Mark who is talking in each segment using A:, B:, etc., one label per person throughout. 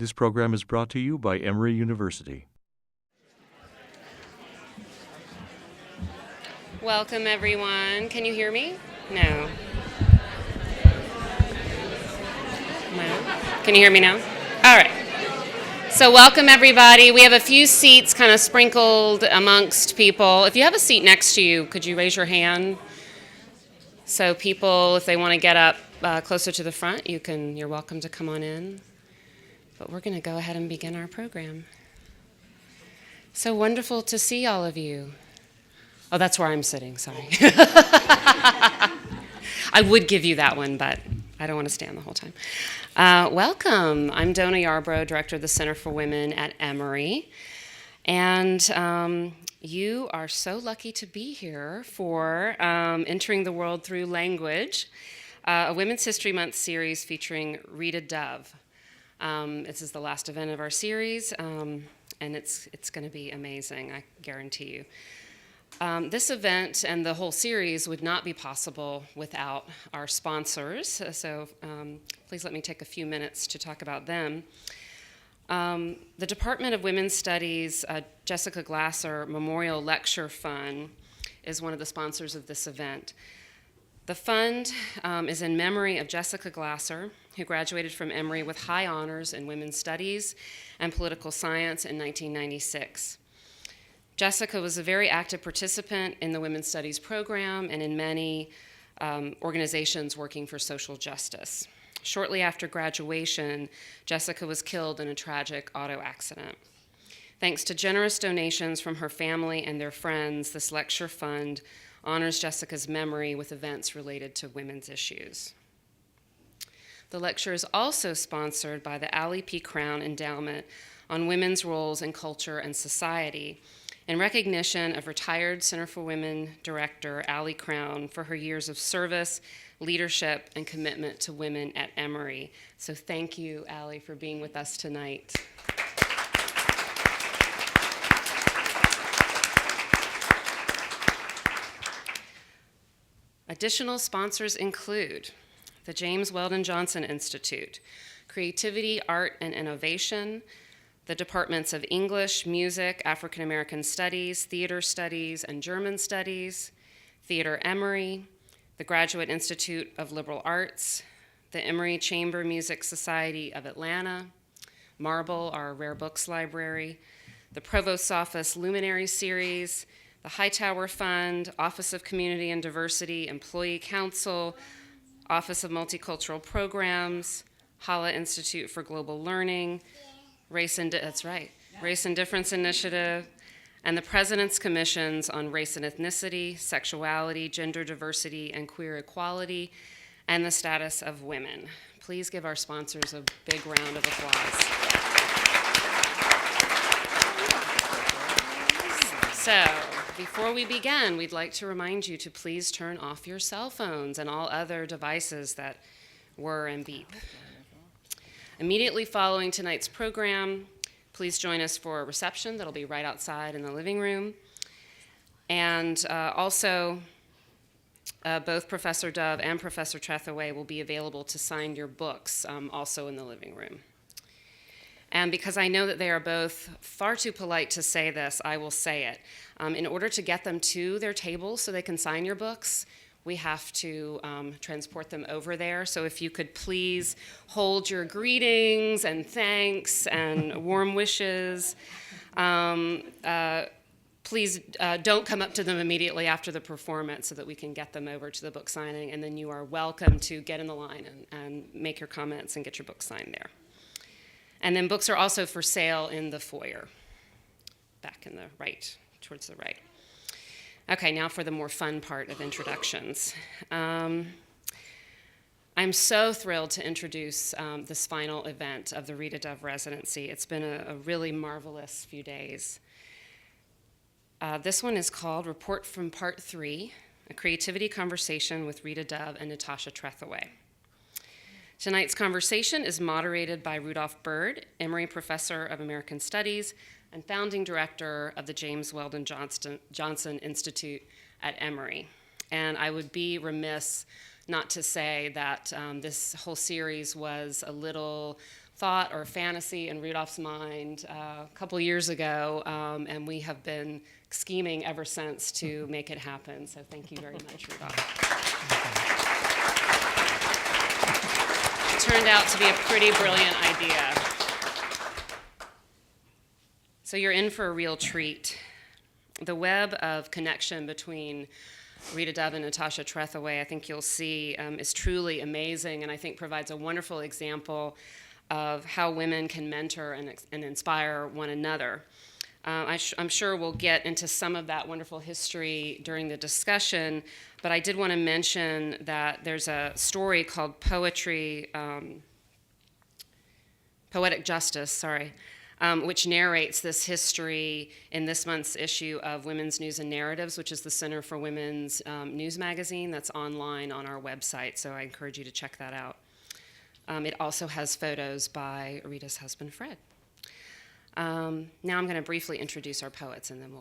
A: This program is brought to you by Emory University.
B: Welcome, everyone. Can you hear me? No. No. Can you hear me now? All right. So welcome, everybody. We have a few seats kind of sprinkled amongst people. If you have a seat next to you, could you raise your hand? So people, if they want to get up closer to the front, you're welcome to come on in. But we're going to go ahead and begin our program. So wonderful to see all of you. Oh, that's where I'm sitting, sorry. I would give you that one, but I don't want to stand the whole time. Welcome. I'm Donna Yarbrough, Director of the Center for Women at Emory. And you are so lucky to be here for Entering the World Through Language, a Women's History Month series featuring Rita Dove. This is the last event of our series, and it's going to be amazing, I guarantee you. This event and the whole series would not be possible without our sponsors, so please let me take a few minutes to talk about them. The Department of Women's Studies Jessica Glasser Memorial Lecture Fund is one of the sponsors of this event. The fund is in memory of Jessica Glasser, who graduated from Emory with high honors in women's studies and political science in 1996. Jessica was a very active participant in the Women's Studies program and in many organizations working for social justice. Shortly after graduation, Jessica was killed in a tragic auto accident. Thanks to generous donations from her family and their friends, this lecture fund honors Jessica's memory with events related to women's issues. The lecture is also sponsored by the Allie P. Crown Endowment on Women's Roles in Culture and Society, in recognition of retired Center for Women Director Allie Crown for her years of service, leadership, and commitment to women at Emory. So thank you, Allie, for being with us tonight. Additional sponsors include the James Weldon Johnson Institute, Creativity, Art, and Innovation, the Departments of English, Music, African American Studies, Theater Studies, and German Studies, Theater Emory, the Graduate Institute of Liberal Arts, the Emory Chamber Music Society of Atlanta, Marble, our rare books library, the Provost's Office Luminary Series, the Hightower Fund, Office of Community and Diversity, Employee Council, Office of Multicultural Programs, Hala Institute for Global Learning, Race and Difference Initiative, and the President's Commissions on Race and Ethnicity, Sexuality, Gender Diversity, and Queer Equality, and the Status of Women. Please give our sponsors a big round of applause. So, before we begin, we'd like to remind you to please turn off your cell phones and all other devices that whir and beep. Immediately following tonight's program, please join us for a reception that'll be right outside in the living room. And also, both Professor Dove and Professor Trethewey will be available to sign your books, also in the living room. And because I know that they are both far too polite to say this, I will say it. In order to get them to their tables so they can sign your books, we have to transport them over there. So if you could please hold your greetings and thanks and warm wishes. Please don't come up to them immediately after the performance so that we can get them over to the book signing, and then you are welcome to get in the line and make your comments and get your book signed there. And then books are also for sale in the foyer, back in the right, towards the right. Okay, now for the more fun part of introductions. I'm so thrilled to introduce this final event of the Rita Dove residency. It's been a really marvelous few days. This one is called Report from Part 3, a creativity conversation with Rita Dove and Natasha Trethewey. Tonight's conversation is moderated by Rudolph Byrd, Emory Professor of American Studies and founding director of the James Weldon Johnson Institute at Emory. And I would be remiss not to say that this whole series was a little thought or fantasy in Rudolph's mind a couple years ago, and we have been scheming ever since to make it happen. So thank you very much, Rudolph. It turned out to be a pretty brilliant idea. So you're in for a real treat. The web of connection between Rita Dove and Natasha Trethewey, I think you'll see, is truly amazing, and I think provides a wonderful example of how women can mentor and inspire one another. I'm sure we'll get into some of that wonderful history during the discussion, but I did want to mention that there's a story called Poetic Justice, which narrates this history in this month's issue of Women's News and Narratives, which is the Center for Women's News magazine that's online on our website, so I encourage you to check that out. It also has photos by Rita's husband, Fred. Now I'm going to briefly introduce our poets, and then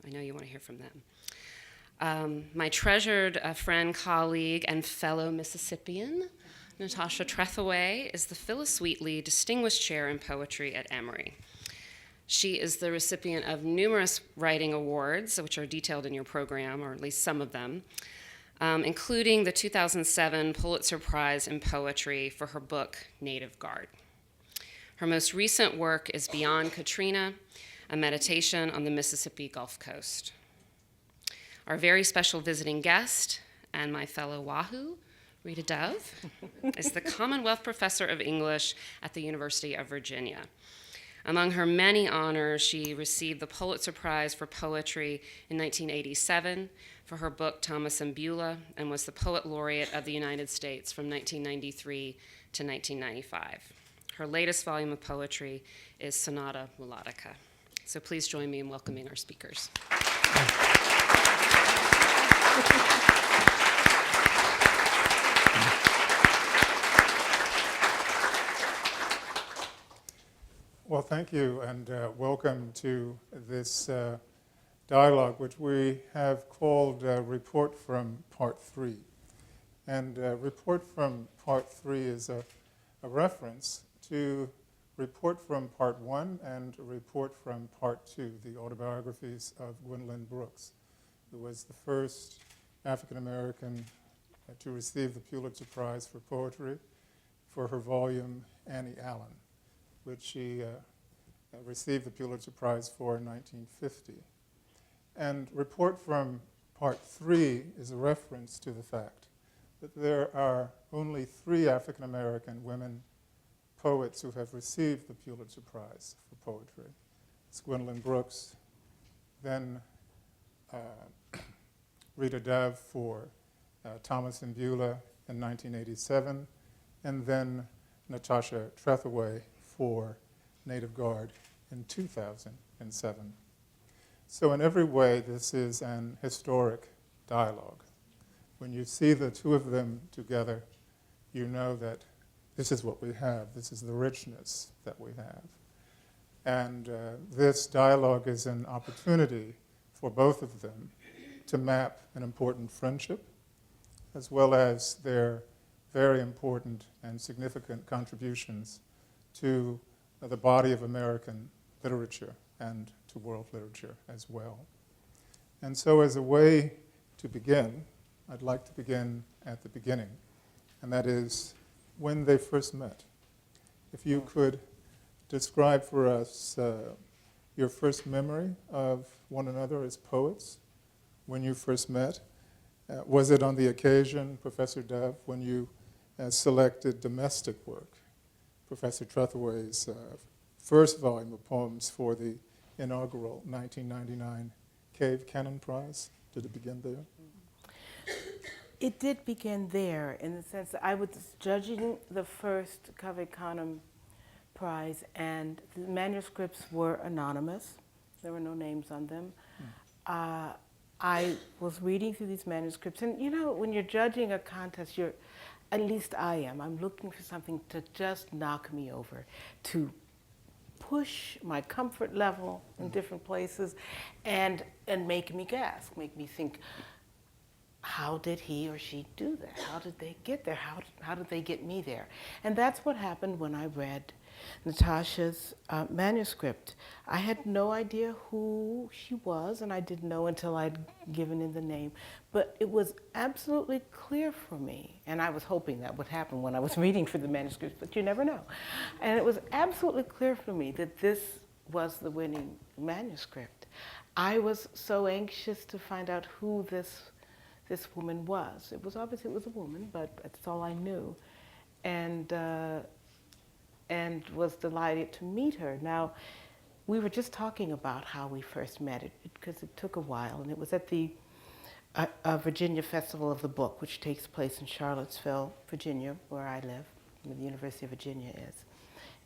B: I know you want to hear from them. My treasured friend, colleague, and fellow Mississippian, Natasha Trethewey, is the Phillis Wheatley Distinguished Chair in Poetry at Emory. She is the recipient of numerous writing awards, which are detailed in your program, or at least some of them, including the 2007 Pulitzer Prize in Poetry for her book, Native Guard. Her most recent work is Beyond Katrina, a meditation on the Mississippi Gulf Coast. Our very special visiting guest and my fellow Wahoo, Rita Dove, is the Commonwealth Professor of English at the University of Virginia. Among her many honors, she received the Pulitzer Prize for Poetry in 1987 for her book Thomas and Beulah, and was the Poet Laureate of the United States from 1993 to 1995. Her latest volume of poetry is Sonata Melodica. So please join me in welcoming our speakers.
C: Well, thank you, and welcome to this dialogue, which we have called Report from Part 3. And Report from Part 3 is a reference to Report from Part 1 and Report from Part 2, the autobiographies of Gwendolyn Brooks, who was the first African-American to receive the Pulitzer Prize for Poetry for her volume Annie Allen, which she received the Pulitzer Prize for in 1950. And Report from Part 3 is a reference to the fact that there are only 3 African-American women poets who have received the Pulitzer Prize for Poetry. It's Gwendolyn Brooks, then Rita Dove for Thomas and Beulah in 1987, and then Natasha Trethewey for Native Guard in 2007. So in every way, this is an historic dialogue. When you see the two of them together, you know that this is what we have. This is the richness that we have. And this dialogue is an opportunity for both of them to map an important friendship, as well as their very important and significant contributions to the body of American literature and to world literature as well. And so as a way to begin, I'd like to begin at the beginning, and that is when they first met. If you could describe for us your first memory of one another as poets, when you first met. Was it on the occasion, Professor Dove, when you selected domestic work, Professor Trethewey's first volume of poems for the inaugural 1999 Cave Canon Prize? Did it begin there?
D: It did begin there, in the sense that I was judging the first Cave Canon Prize, and the manuscripts were anonymous. There were no names on them. I was reading through these manuscripts, and you know, when you're judging a contest, at least I am, I'm looking for something to just knock me over, to push my comfort level in different places, and make me gasp, make me think, how did he or she do that? How did they get there? How did they get me there? And that's what happened when I read Natasha's manuscript. I had no idea who she was, and I didn't know until I'd given in the name. But it was absolutely clear for me, and I was hoping that would happen when I was reading for the manuscript, but you never know. And it was absolutely clear for me that this was the winning manuscript. I was so anxious to find out who this woman was. It was obvious it was a woman, but that's all I knew. And was delighted to meet her. Now, we were just talking about how we first met, because it took a while, and it was at the Virginia Festival of the Book, which takes place in Charlottesville, Virginia, where I live, where the University of Virginia is.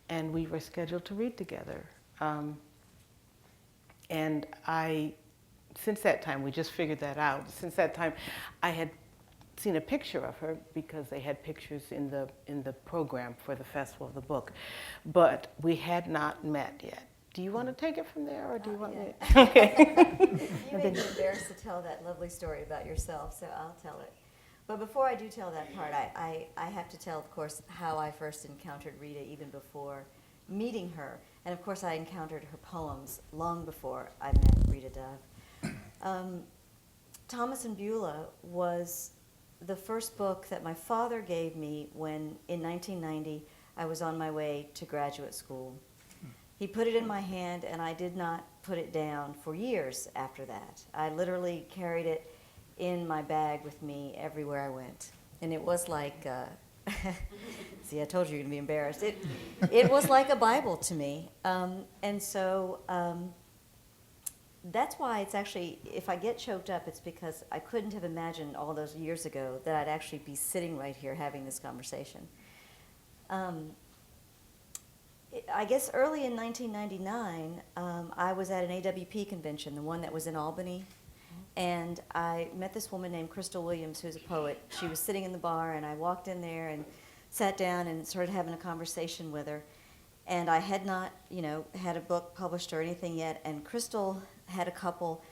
D: And we were scheduled to read together. And since that time, we just figured that out. Since that time, I had seen a picture of her because they had pictures in the program for the Festival of the Book, but we had not met yet. Do you want to take it from there, or do you want me? Okay.
E: You may be embarrassed to tell that lovely story about yourself, so I'll tell it. But before I do tell that part, I have to tell, of course, how I first encountered Rita even before meeting her. And of course, I encountered her poems long before I met Rita Dove. Thomas and Beulah was the first book that my father gave me when, in 1990, I was on my way to graduate school. He put it in my hand, and I did not put it down for years after that. I literally carried it in my bag with me everywhere I went. And it was like, see, I told you you're going to be embarrassed. It was like a Bible to me. And so that's why it's actually, if I get choked up, it's because I couldn't have imagined all those years ago that I'd actually be sitting right here having this conversation. I guess early in 1999, I was at an AWP convention, the one that was in Albany, and I met this woman named Crystal Williams, who's a poet. She was sitting in the bar, and I walked in there and sat down and started having a conversation with her. And I had not, had a book published or anything yet, and Crystal had a couple,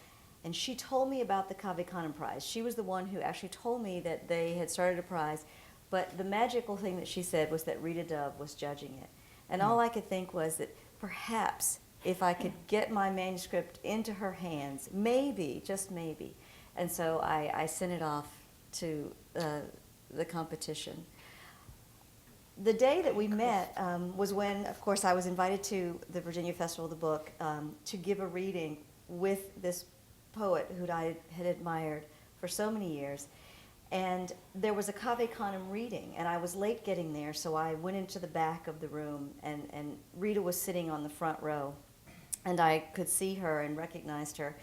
E: and she told me about the Cave Canem Prize. She was the one who actually told me that they had started a prize, but the magical thing that she said was that Rita Dove was judging it. And all I could think was that perhaps if I could get my manuscript into her hands, maybe, just maybe. And so I sent it off to the competition. The day that we met was when, of course, I was invited to the Virginia Festival of the Book to give a reading with this poet who I had admired for so many years. And there was a Cave Canem reading, and I was late getting there, so I went into the back of the room, and Rita was sitting on the front row, and I could see her and recognized her.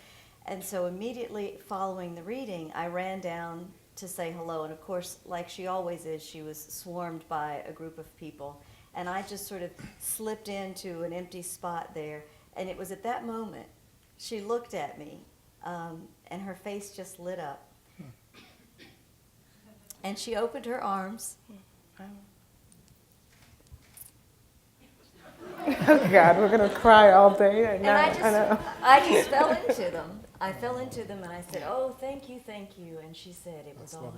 E: And so immediately following the reading, I ran down to say hello, and of course, like she always is, she was swarmed by a group of people, and I just sort of slipped into an empty spot there, and it was at that moment she looked at me, and her face just lit up. And she opened her arms.
D: Oh God, we're gonna cry all day. I
E: just fell into them. I fell into them, and I said, "Oh, thank you." And she said, "It was all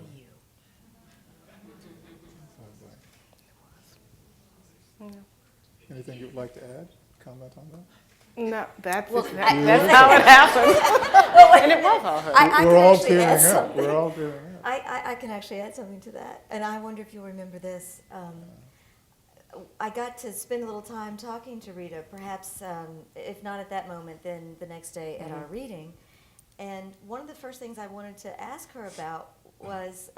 E: you."
C: Anything you'd like to add? Comment on that?
D: No, that's
E: Well,
D: that's how it happened. And it was all her.
C: We're all tearing up. We're all tearing up.
E: I can actually add something to that, and I wonder if you'll remember this. I got to spend a little time talking to Rita, perhaps if not at that moment, then the next day at our reading. And one of the first things I wanted to ask her about was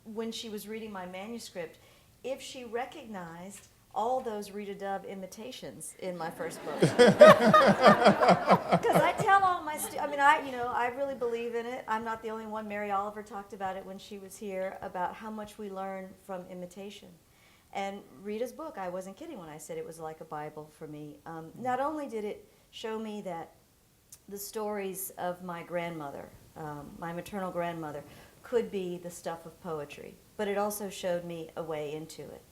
E: when she was reading my manuscript, if she recognized all those Rita Dove imitations in my first book. Because I tell all my I really believe in it. I'm not the only one. Mary Oliver talked about it when she was here, about how much we learn from imitation. And Rita's book, I wasn't kidding when I said it was like a Bible for me. Not only did it show me that the stories of my grandmother, my maternal grandmother, could be the stuff of poetry, but it also showed me a way into it.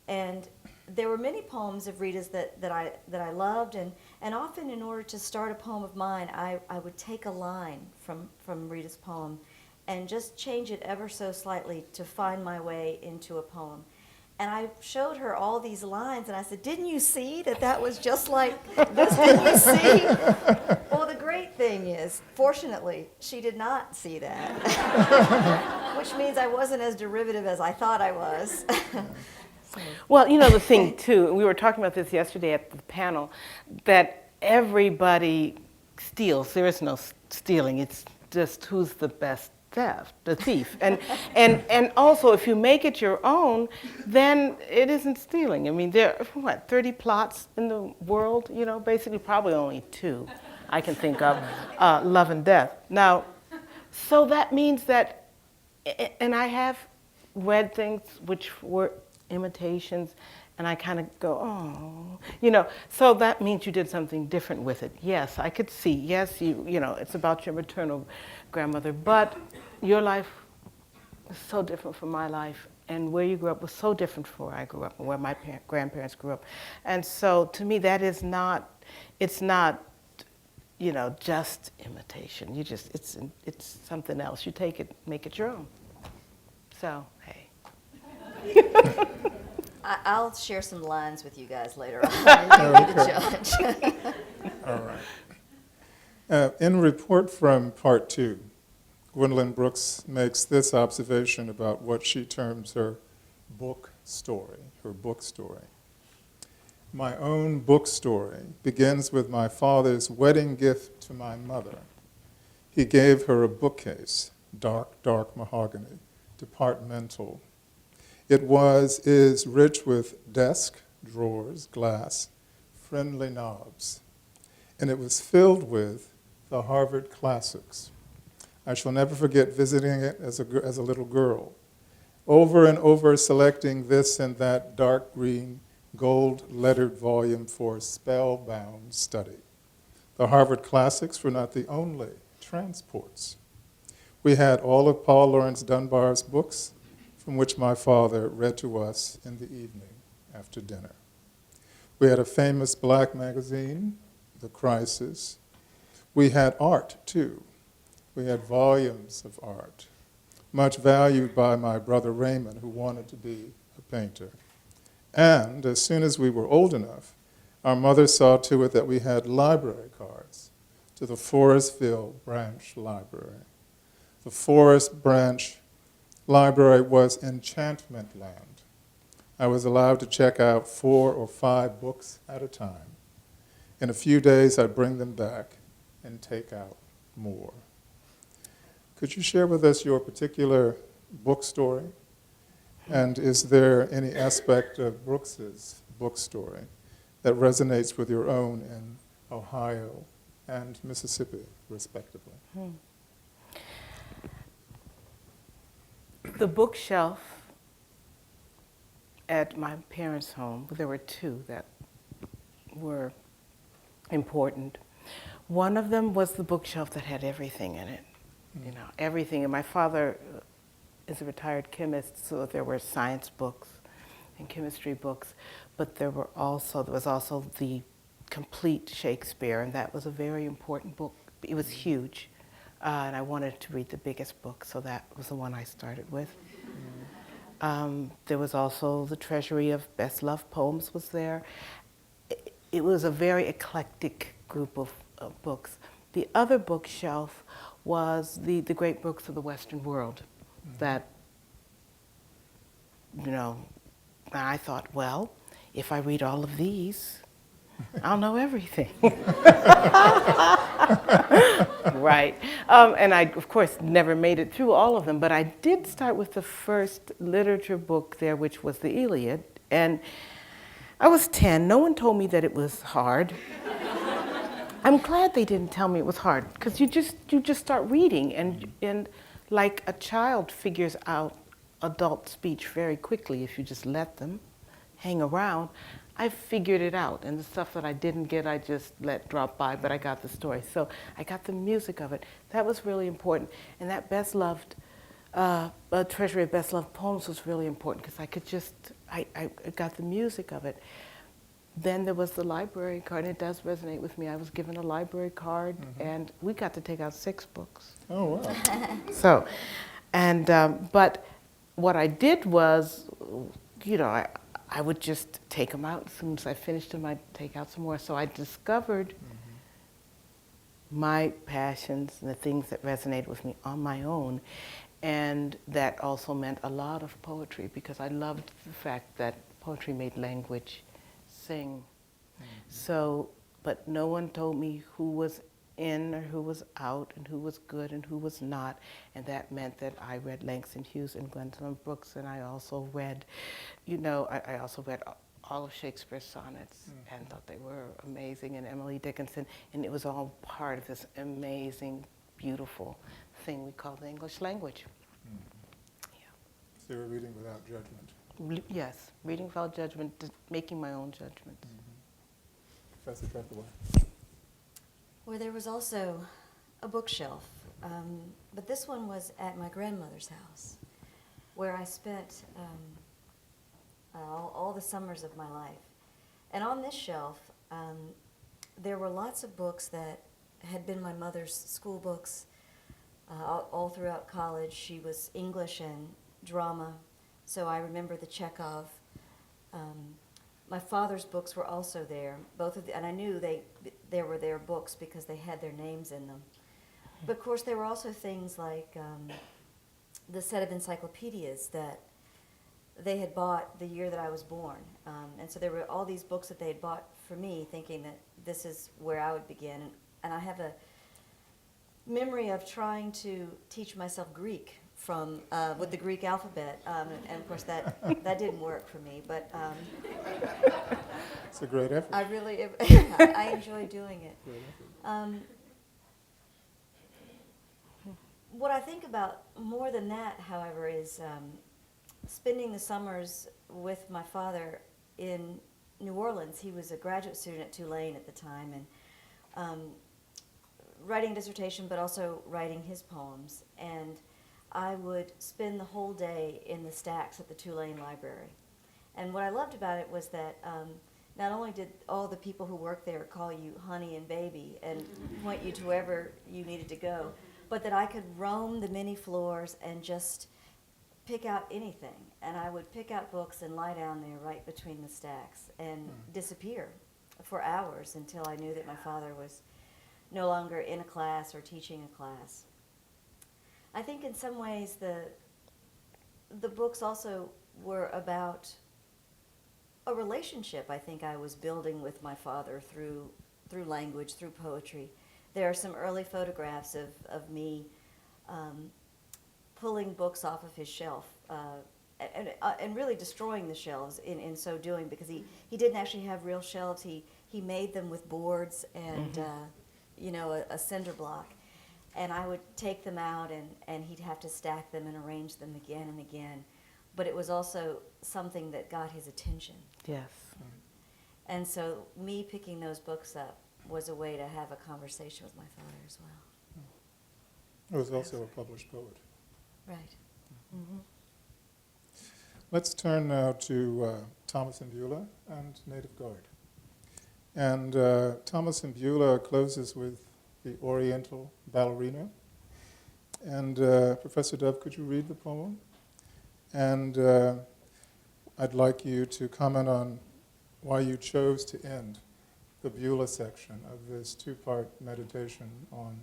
E: And there were many poems of Rita's that I loved, and often in order to start a poem of mine, I would take a line from Rita's poem, and just change it ever so slightly to find my way into a poem. And I showed her all these lines, and I said, didn't you see that was just like this? Didn't you see? Well, the great thing is, fortunately, she did not see that, which means I wasn't as derivative as I thought I was.
D: Well, you know, the thing, too, we were talking about this yesterday at the panel, that everybody steals. There is no stealing. It's just who's the best thief. And also, if you make it your own, then it isn't stealing. I mean, there are, 30 plots in the world? You know, basically probably only 2 I can think of, love and death. Now, so that means that, and I have read things which were imitations, and I kind of go, oh, you know, so that means you did something different with it. Yes, I could see, yes, you know, it's about your maternal grandmother, but your life is so different from my life, and where you grew up was so different from where I grew up and where my grandparents grew up. And so to me, that is not, it's not, you know, just imitation. You just, it's something else. You take it, make it your own. So, hey.
E: I'll share some lines with you guys later on. You'll be the judge.
C: All right. In report from part 2, Gwendolyn Brooks makes this observation about what she terms her book story. My own book story begins with my father's wedding gift to my mother. He gave her a bookcase, dark, dark mahogany, departmental. It is rich with desk, drawers, glass, friendly knobs, and it was filled with the Harvard classics. I shall never forget visiting it as a little girl, over and over selecting this and that dark green, gold-lettered volume for spellbound study. The Harvard classics were not the only transports. We had all of Paul Laurence Dunbar's books, from which my father read to us in the evening after dinner. We had a famous black magazine, The Crisis. We had art, too. We had volumes of art, much valued by my brother Raymond, who wanted to be a painter. And as soon as we were old enough, our mother saw to it that we had library cards to the Forestville Branch Library. The Forest Branch Library was enchantment land. I was allowed to check out 4 or 5 books at a time. In a few days, I'd bring them back and take out more. Could you share with us your particular book story? And is there any aspect of Brooks's book story that resonates with your own in Ohio and Mississippi, respectively?
D: The bookshelf at my parents' home, there were 2 that were important. One of them was the bookshelf that had everything in it, you know, everything. And my father is a retired chemist, so there were science books and chemistry books, but there was also the complete Shakespeare, and that was a very important book. It was huge. And I wanted to read the biggest book, so that was the one I started with. There was also the treasury of best loved poems was there. It was a very eclectic group of books. The other bookshelf was the great books of the Western world that, you know, I thought, well, if I read all of these, I'll know everything. Right. And I, of course, never made it through all of them, but I did start with the first literature book there, which was the Iliad. And I was 10. No one told me that it was hard. I'm glad they didn't tell me it was hard, because you just start reading, and like a child figures out adult speech very quickly if you just let them hang around. I figured it out, and the stuff that I didn't get, I just let drop by, but I got the story. So I got the music of it. That was really important. And that best loved, treasury of best loved poems was really important, because I could just, I got the music of it. then there was the library card, and it does resonate with me. I was given a library card, and we got to take out 6 books.
C: Oh, wow.
D: So, and, but what I did was, you know, I would just take them out. As soon as I finished them, I'd take out some more. So I discovered my passions and the things that resonated with me on my own. And that also meant a lot of poetry, because I loved the fact that poetry made language sing. So, but no one told me who was in or who was out and who was good and who was not. And that meant that I read Langston Hughes and Gwendolyn Brooks, and I also read, you know, I also read all of Shakespeare's sonnets and thought they were amazing, and Emily Dickinson, and it was all part of this amazing, beautiful thing we call the English language.
C: So you're reading without judgment.
D: Yes, reading without judgment, making my own judgments.
C: Professor Trethewey.
E: Well, there was also a bookshelf, but this one was at my grandmother's house, where I spent all the summers of my life. And on this shelf, there were lots of books that had been my mother's school books all throughout college. She was English and drama, so I remember the Chekhov. My father's books were also there, and I knew they were their books because they had their names in them. But of course, there were also things like the set of encyclopedias that they had bought the year that I was born. And so there were all these books that they had bought for me, thinking that this is where I would begin. And I have a memory of trying to teach myself Greek from with the Greek alphabet, and of course that didn't work for me. But
C: It's a great effort.
E: I really I enjoy doing it.
C: Great effort.
E: What I think about more than that, however, is spending the summers with my father in New Orleans. He was a graduate student at Tulane at the time, and writing a dissertation, but also writing his poems. And I would spend the whole day in the stacks at the Tulane Library. And what I loved about it was that not only did all the people who worked there call you honey and baby and point you to wherever you needed to go, but that I could roam the many floors and just pick out anything. And I would pick out books and lie down there right between the stacks and disappear for hours until I knew that my father was no longer in a class or teaching a class. I think in some ways the books also were about a relationship I think I was building with my father through language, through poetry. There are some early photographs of me pulling books off of his shelf and really destroying the shelves in so doing, because he didn't actually have real shelves. He made them with boards and a cinder block. And I would take them out, and he'd have to stack them and arrange them again and again. But it was also something that got his attention.
D: Yes.
E: And so me picking those books up was a way to have a conversation with my father as well.
C: He was also a published poet.
E: Right.
D: Mm-hmm.
C: Let's turn now to Thomas and Beulah and Native Guard. And Thomas and Beulah closes with the Oriental Ballerina. And Professor Dove, could you read the poem? And I'd like you to comment on why you chose to end the Beulah section of this 2-part meditation on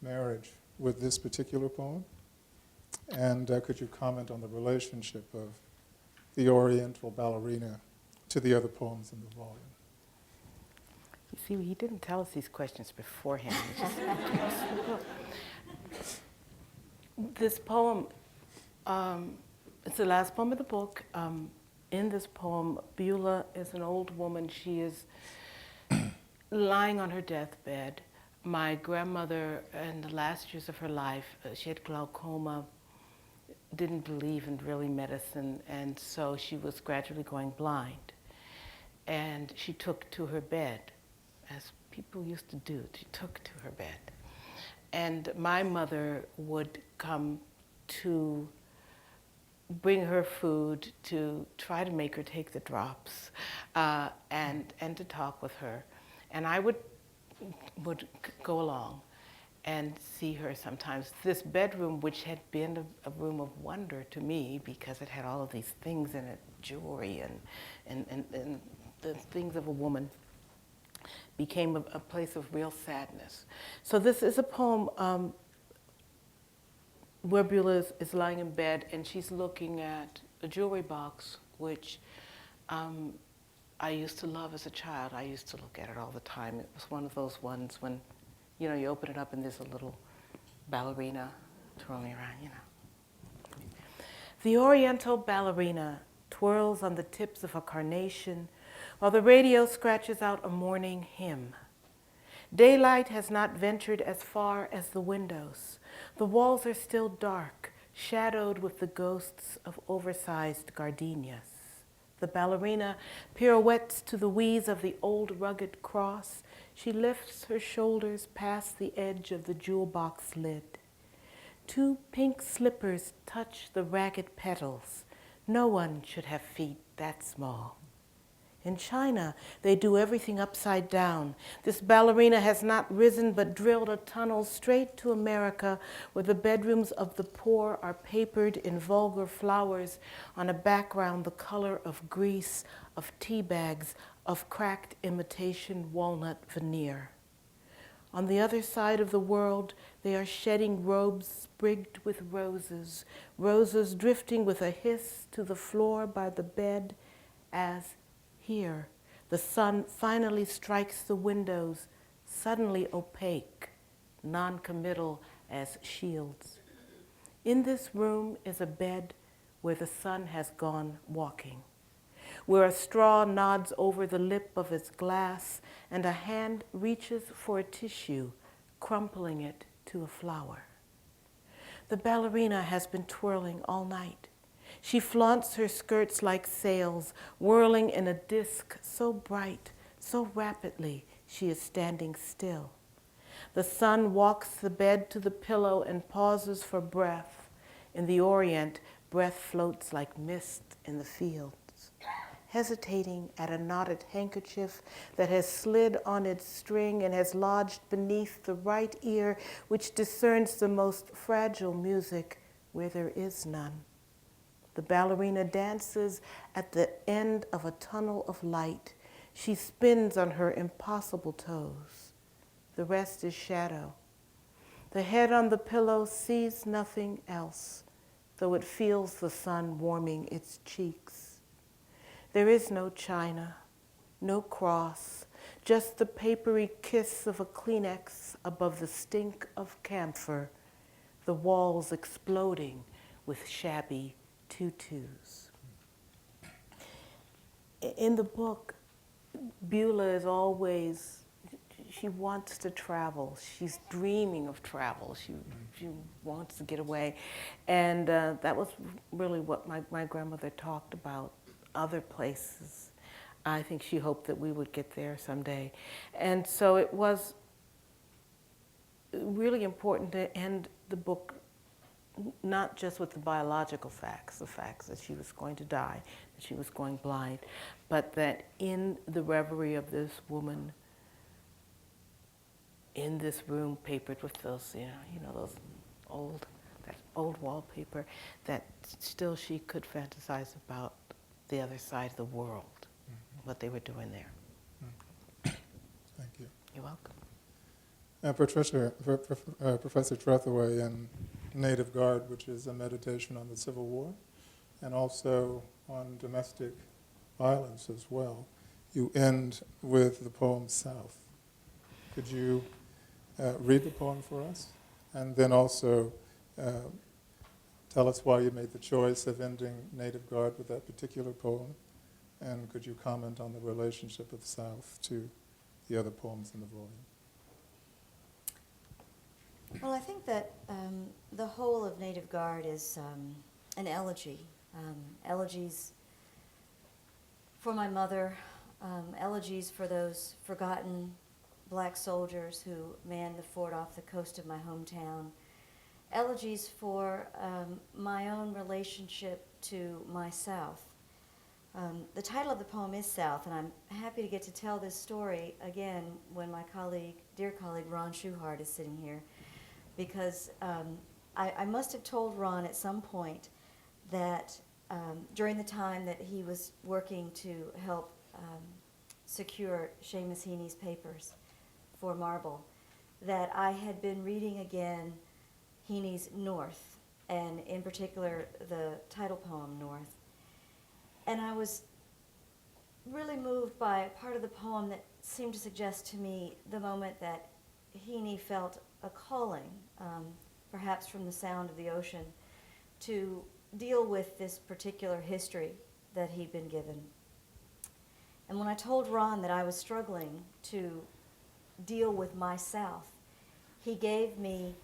C: marriage with this particular poem. And could you comment on the relationship of the Oriental Ballerina to the other poems in the volume?
D: You see, he didn't tell us these questions beforehand. This poem, it's the last poem of the book. In this poem, Beulah is an old woman. She is lying on her deathbed. My grandmother, in the last years of her life, she had glaucoma, didn't believe in really medicine, and so she was gradually going blind. And she took to her bed, as people used to do. She took to her bed. And my mother would come to bring her food, to try to make her take the drops, and to talk with her. And I would go along and see her sometimes. This bedroom, which had been a room of wonder to me because it had all of these things in it, jewelry and the things of a woman, became a place of real sadness. So this is a poem where Beulah is lying in bed and she's looking at a jewelry box, which I used to love as a child. I used to look at it all the time. It was one of those ones when, you know, you open it up and there's a little ballerina twirling around, you know. The Oriental ballerina twirls on the tips of a carnation while the radio scratches out a morning hymn. Daylight has not ventured as far as the windows. The walls are still dark, shadowed with the ghosts of oversized gardenias. The ballerina pirouettes to the wheeze of the old rugged cross. She lifts her shoulders past the edge of the jewel box lid. Two pink slippers touch the ragged petals. No one should have feet that small. In China, they do everything upside down. This ballerina has not risen but drilled a tunnel straight to America, where the bedrooms of the poor are papered in vulgar flowers on a background the color of grease, of tea bags, of cracked imitation walnut veneer. On the other side of the world, they are shedding robes sprigged with roses, roses drifting with a hiss to the floor by the bed as here, the sun finally strikes the windows, suddenly opaque, non-committal as shields. In this room is a bed where the sun has gone walking, where a straw nods over the lip of its glass and a hand reaches for a tissue, crumpling it to a flower. The ballerina has been twirling all night. She flaunts her skirts like sails, whirling in a disk so bright, so rapidly, she is standing still. The sun walks the bed to the pillow and pauses for breath. In the Orient, breath floats like mist in the fields. Hesitating at a knotted handkerchief that has slid on its string and has lodged beneath the right ear, which discerns the most fragile music where there is none. The ballerina dances at the end of a tunnel of light. She spins on her impossible toes. The rest is shadow. The head on the pillow sees nothing else, though it feels the sun warming its cheeks. There is no china, no cross, just the papery kiss of a Kleenex above the stink of camphor, the walls exploding with shabby tutus. In the book, Beulah is always, she wants to travel. She's dreaming of travel. She wants to get away. And that was really what my grandmother talked about, other places. I think she hoped that we would get there someday. And so it was really important to end the book not just with the biological facts, the facts that she was going to die, that she was going blind, but that in the reverie of this woman, in this room papered with those, those that old wallpaper, that still she could fantasize about the other side of the world, what they were doing there.
C: Thank you.
D: You're welcome.
C: Professor Trethewey, in Native Guard, which is a meditation on the Civil War, and also on domestic violence as well, you end with the poem South. Could you read the poem for us? And then also tell us why you made the choice of ending Native Guard with that particular poem, and could you comment on the relationship of South to the other poems in the volume?
E: Well, I think that the whole of Native Guard is an elegy. Elegies for my mother, elegies for those forgotten black soldiers who manned the fort off the coast of my hometown, elegies for my own relationship to my South. The title of the poem is South, and I'm happy to get to tell this story again when my colleague, dear colleague Ron Schuhart is sitting here, because I must have told Ron at some point that during the time that he was working to help secure Seamus Heaney's papers for Marble, that I had been reading again Heaney's North, and in particular the title poem North. And I was really moved by a part of the poem that seemed to suggest to me the moment that Heaney felt a calling, perhaps from the sound of the ocean, to deal with this particular history that he'd been given. And when I told Ron that I was struggling to deal with my South, he gave me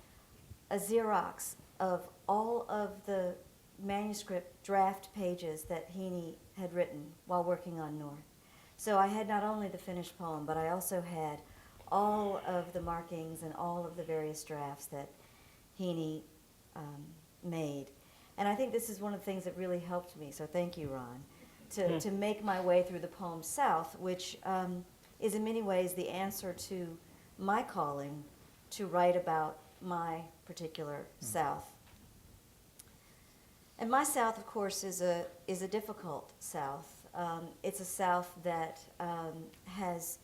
E: a Xerox of all of the manuscript draft pages that Heaney had written while working on North. So I had not only the finished poem, but I also had all of the markings and all of the various drafts that Heaney made. And I think this is one of the things that really helped me, so thank you, Ron, to make my way through the poem South, which is in many ways the answer to my calling to write about my particular South. And my South, of course, is a difficult South. It's a South that has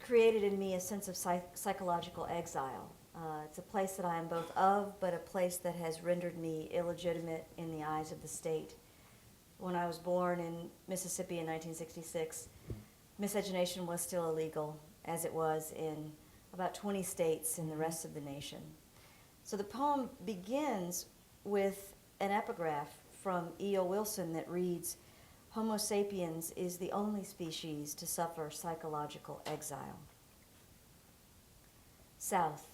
E: created in me a sense of psychological exile. It's a place that I am both of, but a place that has rendered me illegitimate in the eyes of the state. When I was born in Mississippi in 1966, miscegenation was still illegal, as it was in about 20 states in the rest of the nation. So the poem begins with an epigraph from E.O. Wilson that reads, "Homo sapiens is the only species to suffer psychological exile." South.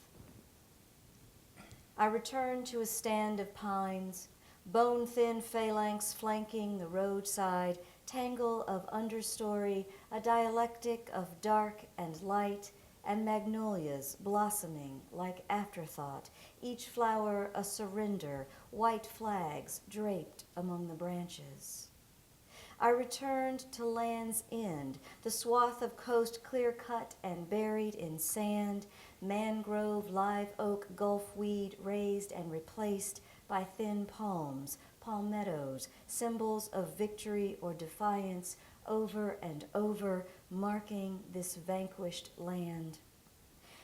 E: I return to a stand of pines, bone-thin phalanx flanking the roadside, tangle of understory, a dialectic of dark and light, and magnolias blossoming like afterthought, each flower a surrender, white flags draped among the branches. I returned to Land's End, the swath of coast clear-cut and buried in sand, mangrove, live oak, gulf weed raised and replaced by thin palms, palmettos, symbols of victory or defiance, over and over, marking this vanquished land.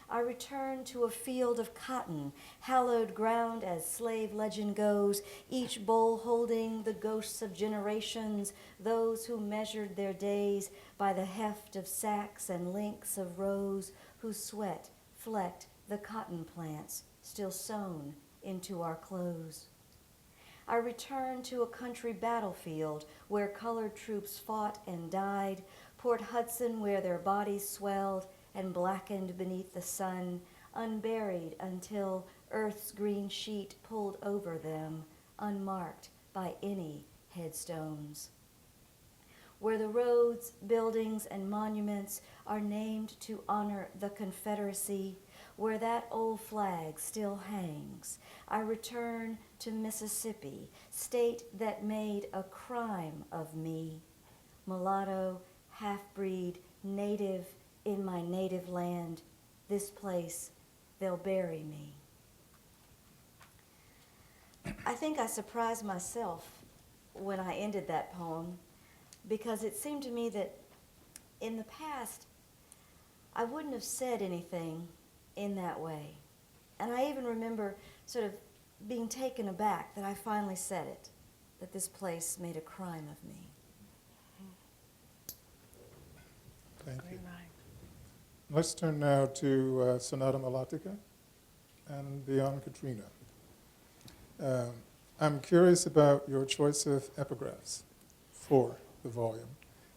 E: I return to a field of cotton, hallowed ground as slave legend goes, each bowl holding the ghosts of generations, those who measured their days by the heft of sacks and links of rows, whose sweat flecked the cotton plants still sewn into our clothes. I return to a country battlefield where colored troops fought and died, Port Hudson where their bodies swelled and blackened beneath the sun, unburied until Earth's green sheet pulled over them, unmarked by any headstones. Where the roads, buildings, and monuments are named to honor the Confederacy, where that old flag still hangs, I return to Mississippi, state that made a crime of me. Mulatto, half-breed, native in my native land, this place, they'll bury me. I think I surprised myself when I ended that poem, because it seemed to me that in the past, I wouldn't have said anything in that way. And I even remember sort of being taken aback that I finally said it, that this place made a crime of me.
C: Thank you. Let's turn now to Sonata Melodica and Beyond Katrina. I'm curious about your choice of epigraphs for the volume.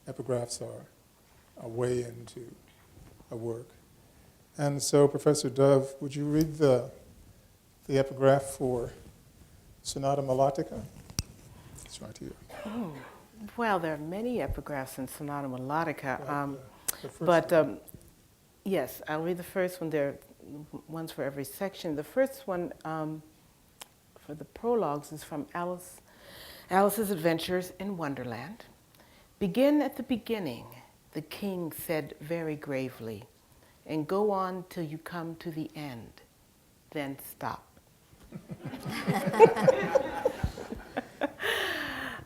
C: Epigraphs are a way into a work. And so, Professor Dove, would you read the epigraph for Sonata Melodica? It's right here.
D: Oh, well, there are many epigraphs in Sonata Melodica.
C: The first one.
D: Yes, I'll read the first one. There are ones for every section. The first one for the prologues is from Alice Alice's Adventures in Wonderland. Begin at the beginning, the king said very gravely, and go on till you come to the end, then stop.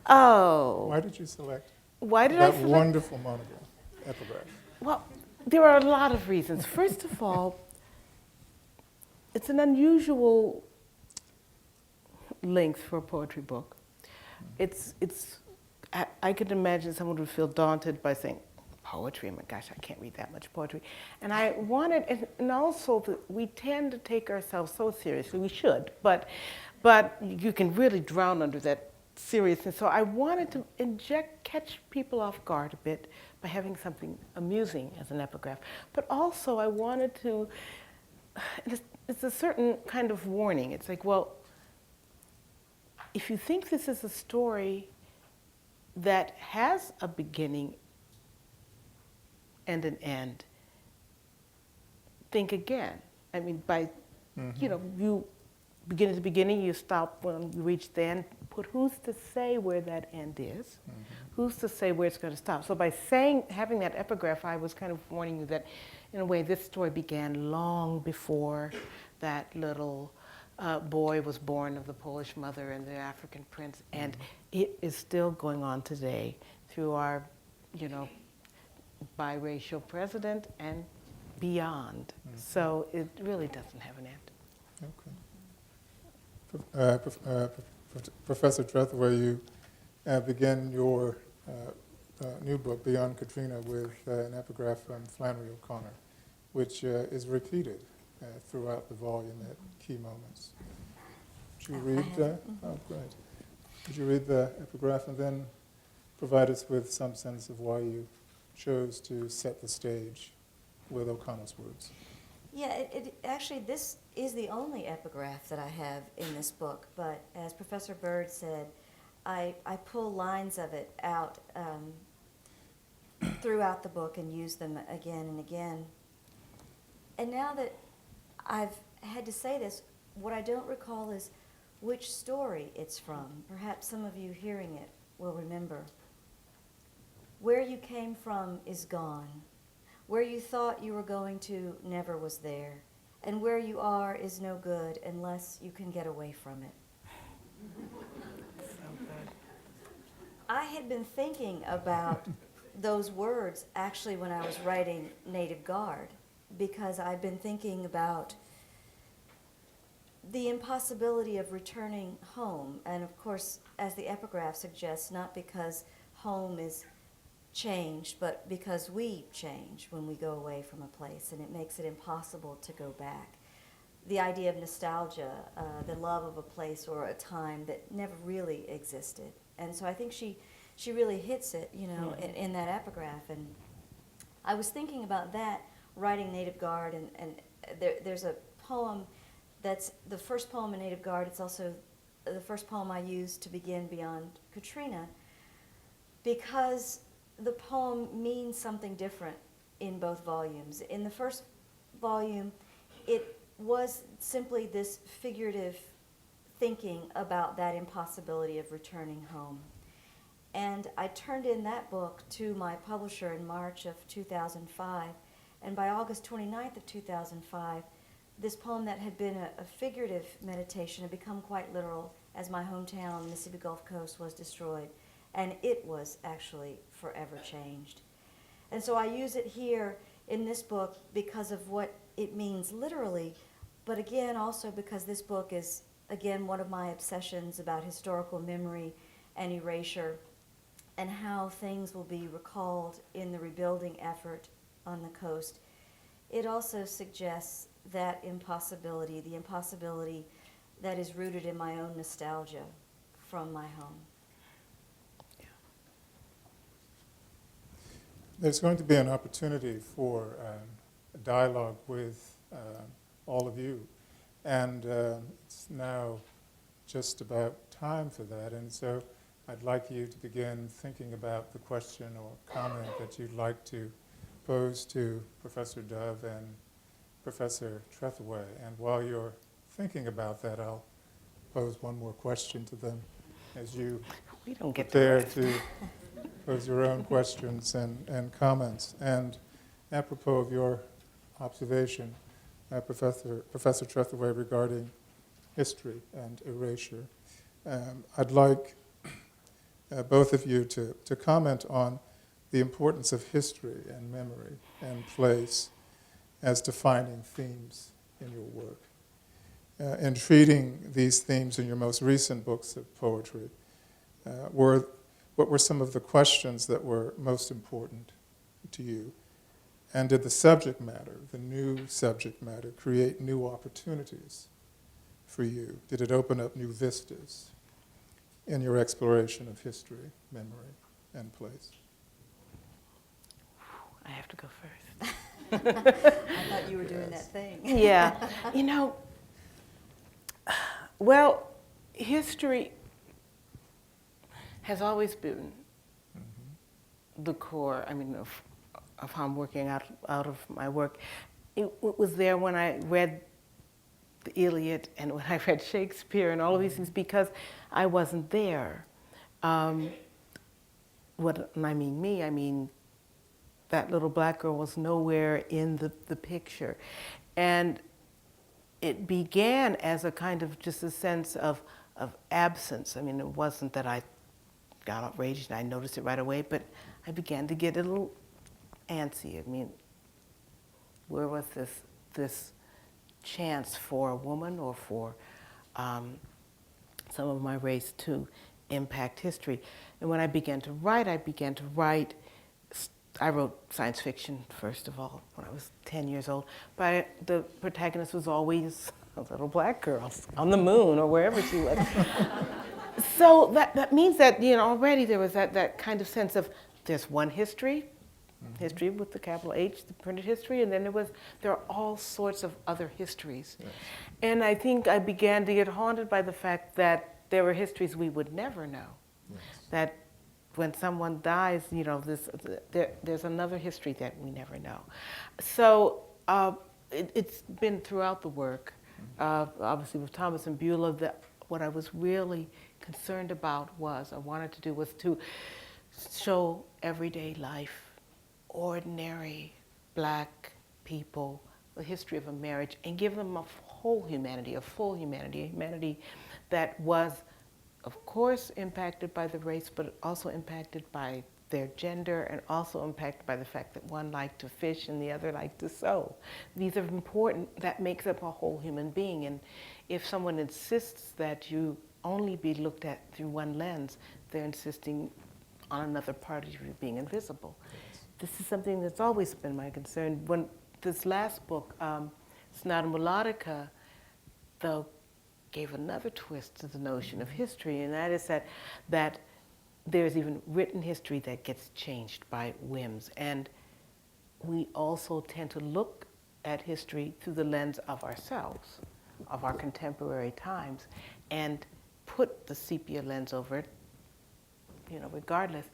D: Oh.
C: Why did you select
D: Why did
C: that
D: I select?
C: wonderful monograph, Epigraph?
D: Well, there are a lot of reasons. First of all, it's an unusual length for a poetry book. I could imagine someone would feel daunted by saying, poetry, oh my gosh, I can't read that much poetry. And I wanted, and also we tend to take ourselves so seriously, we should, but you can really drown under that seriousness. So I wanted to catch people off guard a bit by having something amusing as an epigraph. But also I wanted to, it's a certain kind of warning. It's like, well, if you think this is a story that has a beginning and an end, think again. I mean, you begin at the beginning, you stop when you reach the end. But who's to say where that end is? Mm-hmm. Who's to say where it's going to stop? So by having that epigraph, I was kind of warning you that, in a way, this story began long before that little boy was born of the Polish mother and the African prince, and it is still going on today through our, biracial president and beyond. So it really doesn't have an end.
C: Okay. Professor Trethewey, you begin your new book, Beyond Katrina, with an epigraph from Flannery O'Connor, which is repeated throughout the volume at key moments. Would you read? Oh, great. Would you read the epigraph and then provide us with some sense of why you chose to set the stage with O'Connor's words?
E: Yeah, actually, this is the only epigraph that I have in this book, but as Professor Byrd said, I pull lines of it out throughout the book and use them again and again. And now that I've had to say this, what I don't recall is which story it's from. Perhaps some of you hearing it will remember. Where you came from is gone. Where you thought you were going to never was there. And where you are is no good unless you can get away from it.
D: So good.
E: I had been thinking about those words actually when I was writing Native Guard, because I've been thinking about the impossibility of returning home. And of course, as the epigraph suggests, not because home is changed, but because we change when we go away from a place, and it makes it impossible to go back. The idea of nostalgia, the love of a place or a time that never really existed. And so I think she really hits it, in that epigraph. And I was thinking about that, writing Native Guard, and there's a poem that's the first poem in Native Guard. It's also the first poem I used to begin Beyond Katrina, because the poem means something different in both volumes. In the first volume, it was simply this figurative thinking about that impossibility of returning home. And I turned in that book to my publisher in March of 2005, and by August 29th of 2005, this poem that had been a figurative meditation had become quite literal, as my hometown, the Mississippi Gulf Coast, was destroyed. And it was actually forever changed. And so I use it here in this book because of what it means literally, but again also because this book is, again, one of my obsessions about historical memory and erasure and how things will be recalled in the rebuilding effort on the coast. It also suggests that impossibility, the impossibility that is rooted in my own nostalgia from my home.
C: There's going to be an opportunity for a dialogue with all of you, and it's now just about time for that, and so I'd like you to begin thinking about the question or comment that you'd like to pose to Professor Dove and Professor Trethewey. And while you're thinking about that, I'll pose one more question to them as you
D: We don't get
C: prepare
D: to rest.
C: to pose your own questions and comments. And apropos of your observation, Professor Trethewey, regarding history and erasure, I'd like both of you to comment on the importance of history and memory and place as defining themes in your work. In treating these themes in your most recent books of poetry, what were some of the questions that were most important to you? And did the subject matter, the new subject matter, create new opportunities for you? Did it open up new vistas in your exploration of history, memory, and place?
D: I have to go first.
E: I thought you were doing that thing.
D: Yeah. You know, well, history has always been the core, of how I'm working out of my work. It was there when I read the Iliad and when I read Shakespeare and all of these things, because I wasn't there. When I mean that little black girl was nowhere in the picture. And it began as a kind of just a sense of absence. I mean, it wasn't that I got outraged and I noticed it right away, but I began to get a little antsy. I mean, where was this chance for a woman or for some of my race to impact history? And when I began to write, I wrote science fiction, first of all, when I was 10 years old. But the protagonist was always a little black girl on the moon or wherever she was. So that means that, already there was that kind of sense of there's one history, history with the capital H, the printed history, and then there are all sorts of other histories. Yes. And I think I began to get haunted by the fact that there were histories we would never know. Yes. That when someone dies, there's another history that we never know. So it's been throughout the work. Obviously with Thomas and Beulah, what I was really concerned about was to show everyday life, ordinary black people, the history of a marriage, and give them a whole humanity, a full humanity, a humanity that was, of course, impacted by the race, but also impacted by their gender, and also impacted by the fact that one liked to fish and the other liked to sew. These are important. That makes up a whole human being. And if someone insists that you only be looked at through one lens, they're insisting on another part of you being invisible. Yes. This is something that's always been my concern. When this last book, Sonata Melodica, though, gave another twist to the notion of history, and that is that there's even written history that gets changed by whims. And we also tend to look at history through the lens of ourselves, of our contemporary times, and put the sepia lens over it, regardless.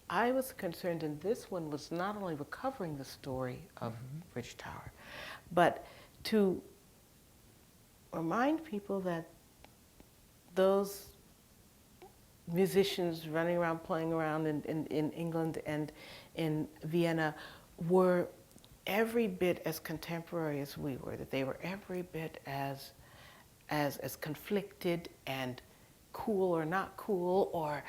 D: I was concerned in this one was not only recovering the story of Bridge Tower, but to remind people that those musicians running around, playing around in England and in Vienna were every bit as contemporary as we were, that they were every bit as conflicted and cool or not cool, or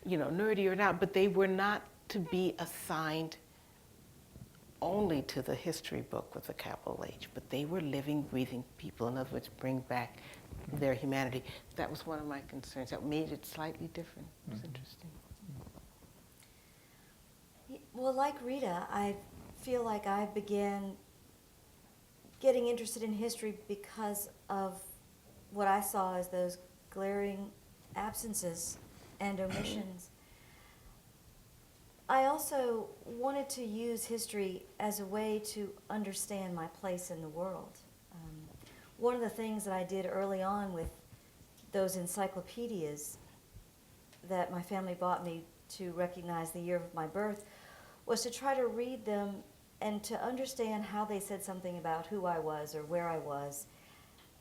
D: nerdy or not, but they were not to be assigned only to the history book with a capital H, but they were living, breathing people. In other words, bring back their humanity. That was one of my concerns. That made it slightly different. It was interesting.
E: Well, like Rita, I feel like I began getting interested in history because of what I saw as those glaring absences and omissions. I also wanted to use history as a way to understand my place in the world. One of the things that I did early on with those encyclopedias that my family bought me to recognize the year of my birth was to try to read them and to understand how they said something about who I was or where I was.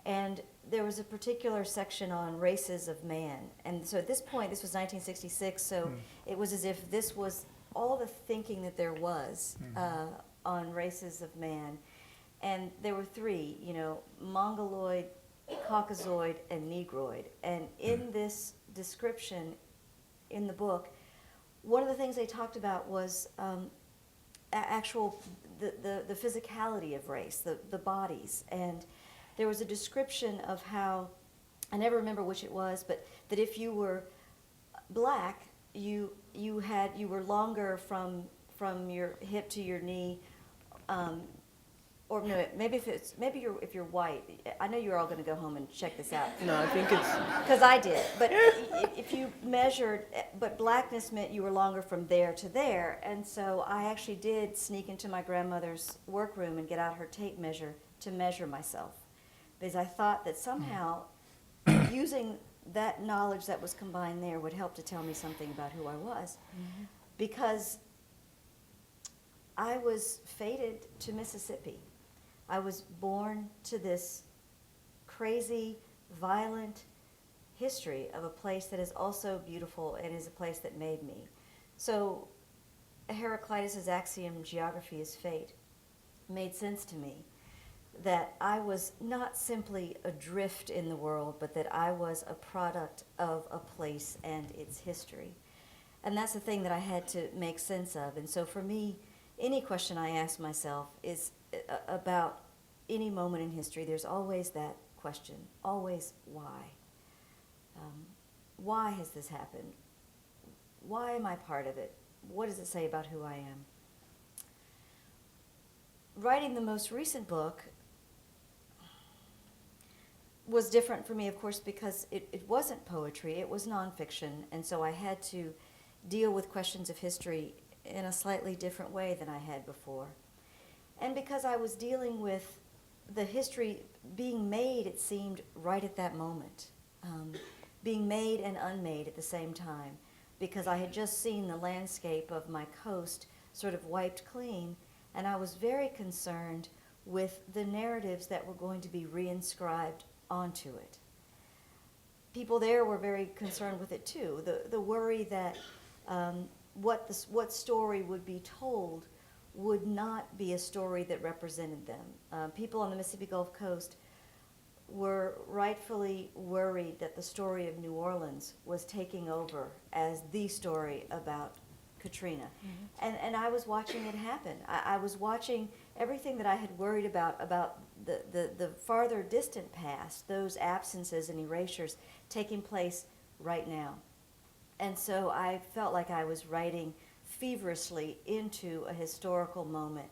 E: And there was a particular section on races of man. And so at this point, this was 1966, so it was as if this was all the thinking that there was on races of man. And there were three, you know, Mongoloid, Caucasoid, and Negroid. And in this description in the book, one of the things they talked about was the physicality of race, the bodies. And there was a description of how, I never remember which it was, but that if you were black, you were longer from your hip to your knee, or no, if you're white. I know you're all going to go home and check this out.
D: No, I think it's...
E: Because I did. But if you measured, but blackness meant you were longer from there to there. And so I actually did sneak into my grandmother's workroom and get out her tape measure to measure myself. Because I thought that somehow using that knowledge that was combined there would help to tell me something about who I was. Because I was fated to Mississippi. I was born to this crazy, violent history of a place that is also beautiful and is a place that made me. So Heraclitus's axiom, geography is fate, made sense to me. That I was not simply adrift in the world, but that I was a product of a place and its history. And that's the thing that I had to make sense of. And so for me, any question I ask myself is about any moment in history. There's always that question, always why. Why has this happened? Why am I part of it? What does it say about who I am? Writing the most recent book was different for me, of course, because it wasn't poetry, it was nonfiction, and so I had to deal with questions of history in a slightly different way than I had before. And because I was dealing with the history being made, it seemed, right at that moment, being made and unmade at the same time, because I had just seen the landscape of my coast sort of wiped clean, and I was very concerned with the narratives that were going to be reinscribed onto it. People there were very concerned with it too. The worry that what story would be told would not be a story that represented them. People on the Mississippi Gulf Coast were rightfully worried that the story of New Orleans was taking over as the story about Katrina. And I was watching it happen. I was watching everything that I had worried about the farther distant past, those absences and erasures taking place right now. And so I felt like I was writing feverishly into a historical moment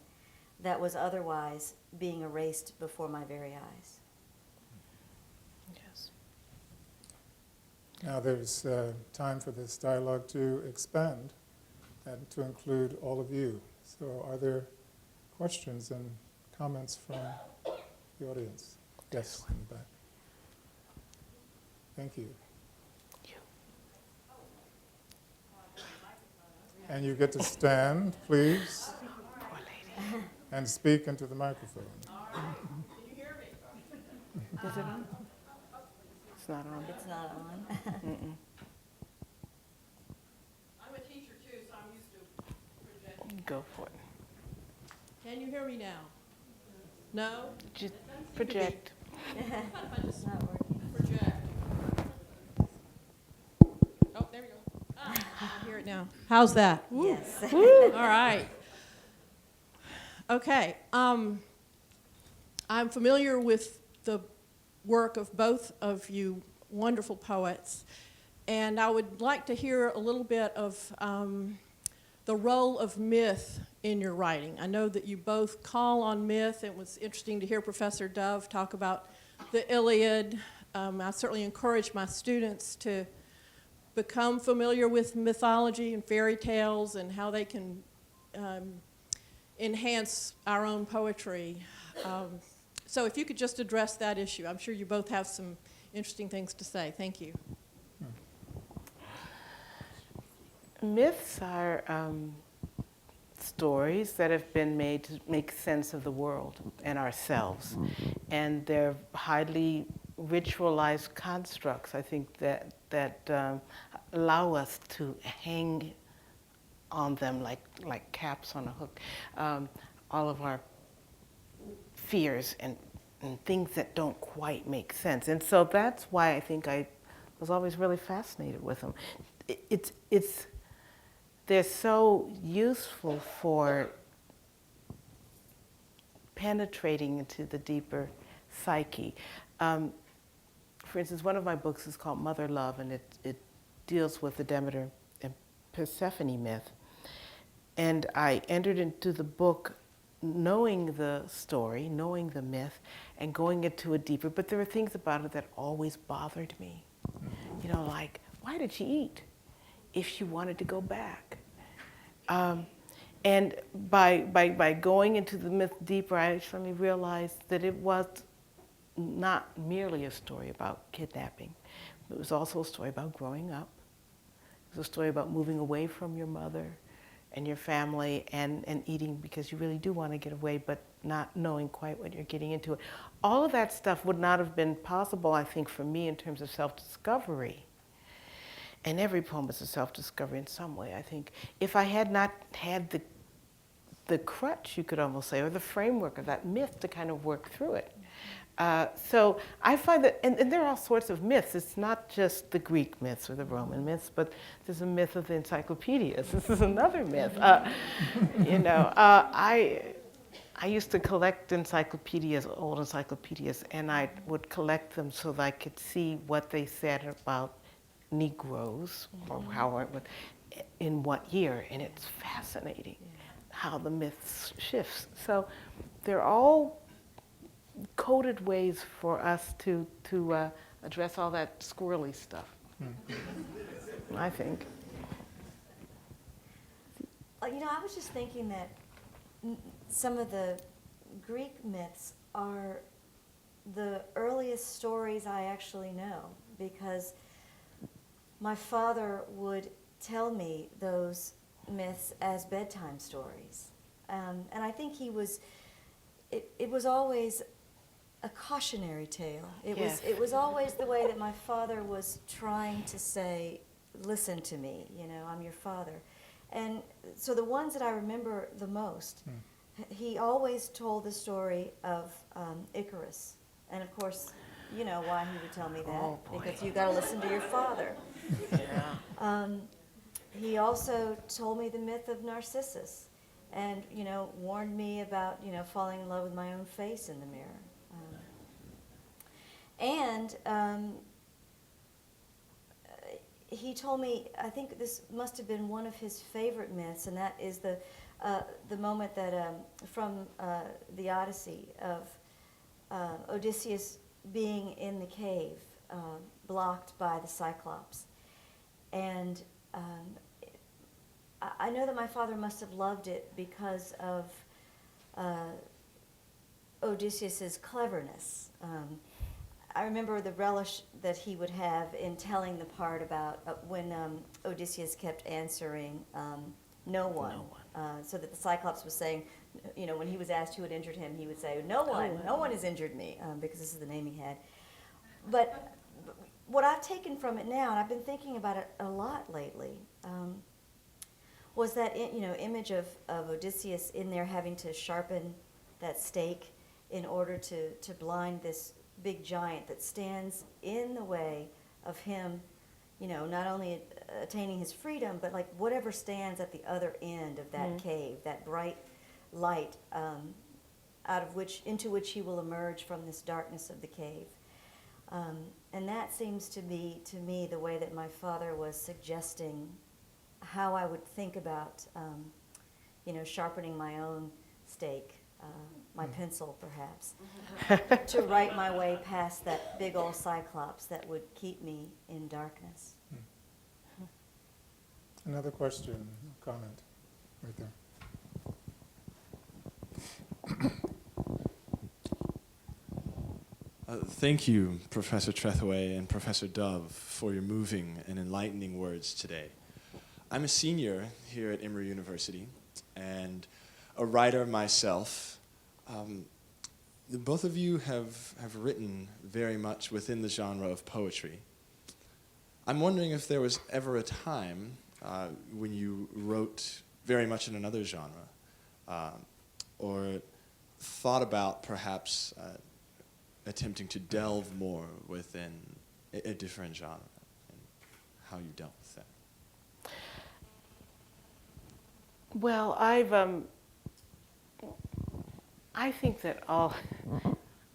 E: that was otherwise being erased before my very eyes.
D: Yes.
C: Now there's time for this dialogue to expand and to include all of you. So are there questions and comments from the audience? Yes, in the back. Thank you. And you get to stand, please, and speak into the microphone.
F: Can you hear me?
D: Is it on? It's not on.
E: It's not on.
F: I'm a teacher too, so I'm used to projecting.
D: Go for it.
F: Can you hear me now? No?
D: Just project.
E: It's not working.
F: Project. Oh, there we go. I hear it now. How's that?
E: Yes.
F: All right. Okay. I'm familiar with the work of both of you wonderful poets, and I would like to hear a little bit of the role of myth in your writing. I know that you both call on myth. It was interesting to hear Professor Dove talk about the Iliad. I certainly encourage my students to become familiar with mythology and fairy tales and how they can enhance our own poetry. So if you could just address that issue. I'm sure you both have some interesting things to say. Thank you.
D: Myths are stories that have been made to make sense of the world and ourselves. And they're highly ritualized constructs, I think, that allow us to hang on them like caps on a hook. All of our fears and things that don't quite make sense. And so that's why I think I was always really fascinated with them. They're so useful for penetrating into the deeper psyche. For instance, one of my books is called Mother Love, and it deals with the Demeter and Persephone myth. And I entered into the book knowing the story, knowing the myth, and going into it deeper. But there were things about it that always bothered me. You know, like, why did she eat if she wanted to go back? And by going into the myth deeper, I suddenly realized that it was not merely a story about kidnapping. It was also a story about growing up. It was a story about moving away from your mother and your family and eating because you really do want to get away, but not knowing quite what you're getting into. All of that stuff would not have been possible, I think, for me in terms of self-discovery. And every poem is a self-discovery in some way, I think. If I had not had the crutch, you could almost say, or the framework of that myth to kind of work through it. So I find that, and there are all sorts of myths. It's not just the Greek myths or the Roman myths, but there's a myth of the encyclopedias. This is another myth. I used to collect encyclopedias, old encyclopedias, and I would collect them so that I could see what they said about Negroes, or how it would, in what year, and it's fascinating how the myths shifts. So they're all coded ways for us to address all that squirrely stuff, I think.
E: You know, I was just thinking that some of the Greek myths are the earliest stories I actually know, because my father would tell me those myths as bedtime stories. And I think it was always a cautionary tale. It was always the way that my father was trying to say, listen to me, you know, I'm your father. And so the ones that I remember the most, he always told the story of Icarus. And of course, you know why he would tell me that, because you got to listen to your father. He also told me the myth of Narcissus, and you know, warned me about, you know, falling in love with my own face in the mirror. He told me, I think this must have been one of his favorite myths, and that is the moment that from the Odyssey of Odysseus being in the cave, blocked by the Cyclops. And I know that my father must have loved it because of Odysseus's cleverness. I remember the relish that he would have in telling the part about when Odysseus kept answering no one. So that the Cyclops was saying, you know, when he was asked who had injured him, he would say, no one has injured me, because this is the name he had. But what I've taken from it now, and I've been thinking about it a lot lately, was that image of Odysseus in there having to sharpen that stake in order to blind this big giant that stands in the way of him, you know, not only attaining his freedom, but like whatever stands at the other end of that cave, that bright light into which he will emerge from this darkness of the cave. And that seems to be, to me, the way that my father was suggesting how I would think about, sharpening my own stake, my pencil perhaps, to write my way past that big old Cyclops that would keep me in darkness.
C: Another question, comment, right there.
G: Thank you, Professor Trethewey and Professor Dove, for your moving and enlightening words today. I'm a senior here at Emory University, and a writer myself. Both of you have written very much within the genre of poetry. I'm wondering if there was ever a time when you wrote very much in another genre, or thought about perhaps attempting to delve more within a different genre, and how you dealt with that.
D: Well, I think that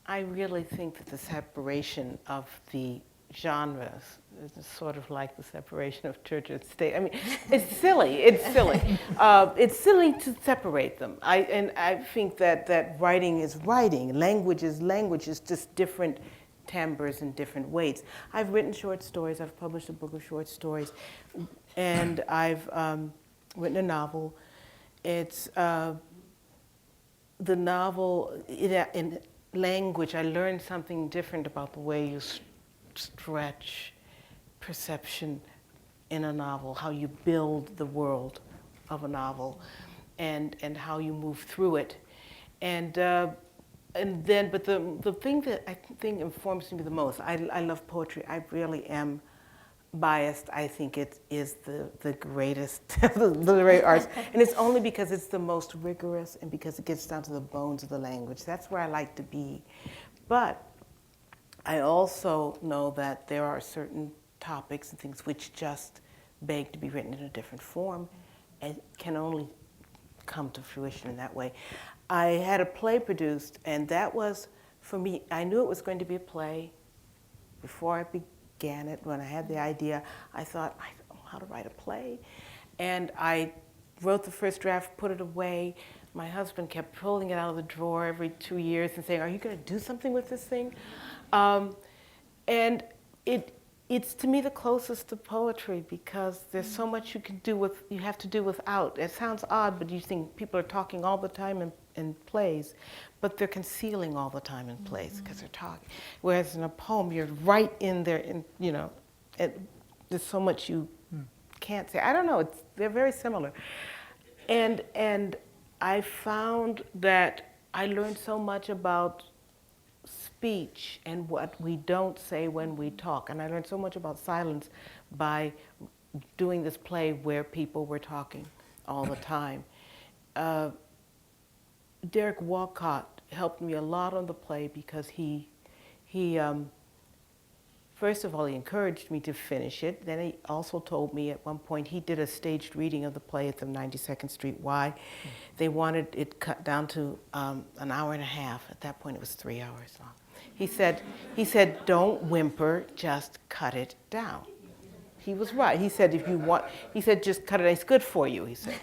D: I really think that the separation of the genres is sort of like the separation of church and state. I mean, it's silly. It's silly. It's silly to separate them. I think that writing is writing, language is language. It's just different timbres and different weights. I've written short stories. I've published a book of short stories, and I've written a novel. It's the novel in language. I learned something different about the way you stretch perception in a novel, how you build the world of a novel, and how you move through it, but the thing that I think informs me the most. I love poetry. I really am biased. I think it is the greatest of the literary arts, and it's only because it's the most rigorous and because it gets down to the bones of the language. That's where I like to be. But I also know that there are certain topics and things which just beg to be written in a different form and can only come to fruition in that way. I had a play produced, and that was, for me, I knew it was going to be a play before I began it. When I had the idea, I thought, I don't know how to write a play. And I wrote the first draft, put it away. My husband kept pulling it out of the drawer every 2 years and saying, are you going to do something with this thing? And it's to me the closest to poetry, because there's so much you have to do without. It sounds odd, but you think people are talking all the time in plays, but they're concealing all the time in plays because they're talking. Whereas in a poem, you're right in there, there's so much you can't say. I don't know, they're very similar. And I found that I learned so much about speech and what we don't say when we talk. And I learned so much about silence by doing this play where people were talking all the time. Derek Walcott helped me a lot on the play because he first of all, he encouraged me to finish it. Then he also told me at one point, he did a staged reading of the play at the 92nd Street Y. They wanted it cut down to an hour and a half. At that point, it was 3 hours long. He said, don't whimper, just cut it down. He was right. He said, just cut it, it's good for you, he said.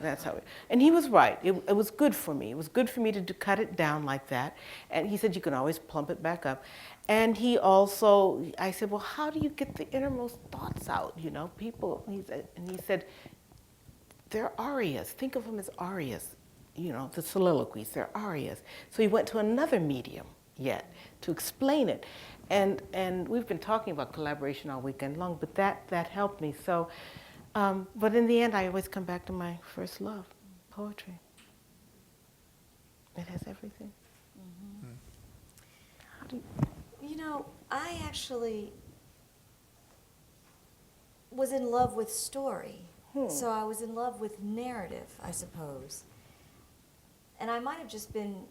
D: That's how and he was right. It was good for me. It was good for me to cut it down like that. And he said, you can always plump it back up. And he also, I said, well, how do you get the innermost thoughts out? People, and he said, they're arias. Think of them as arias. The soliloquies, they're arias. So he went to another medium yet to explain it. And we've been talking about collaboration all weekend long, but that helped me. So, but in the end, I always come back to my first love, poetry. It has everything.
E: Mm-hmm. How do you... I actually was in love with story. So I was in love with narrative, I suppose. And I might have just been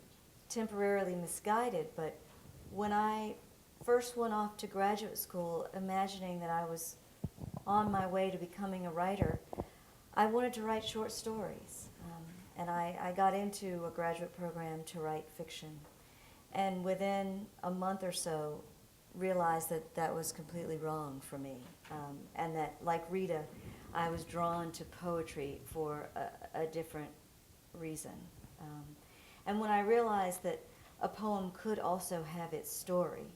E: temporarily misguided, but when I first went off to graduate school, imagining that I was on my way to becoming a writer, I wanted to write short stories. And I got into a graduate program to write fiction. And within a month or so, realized that was completely wrong for me. And that, like Rita, I was drawn to poetry for a different reason. And when I realized that a poem could also have its story,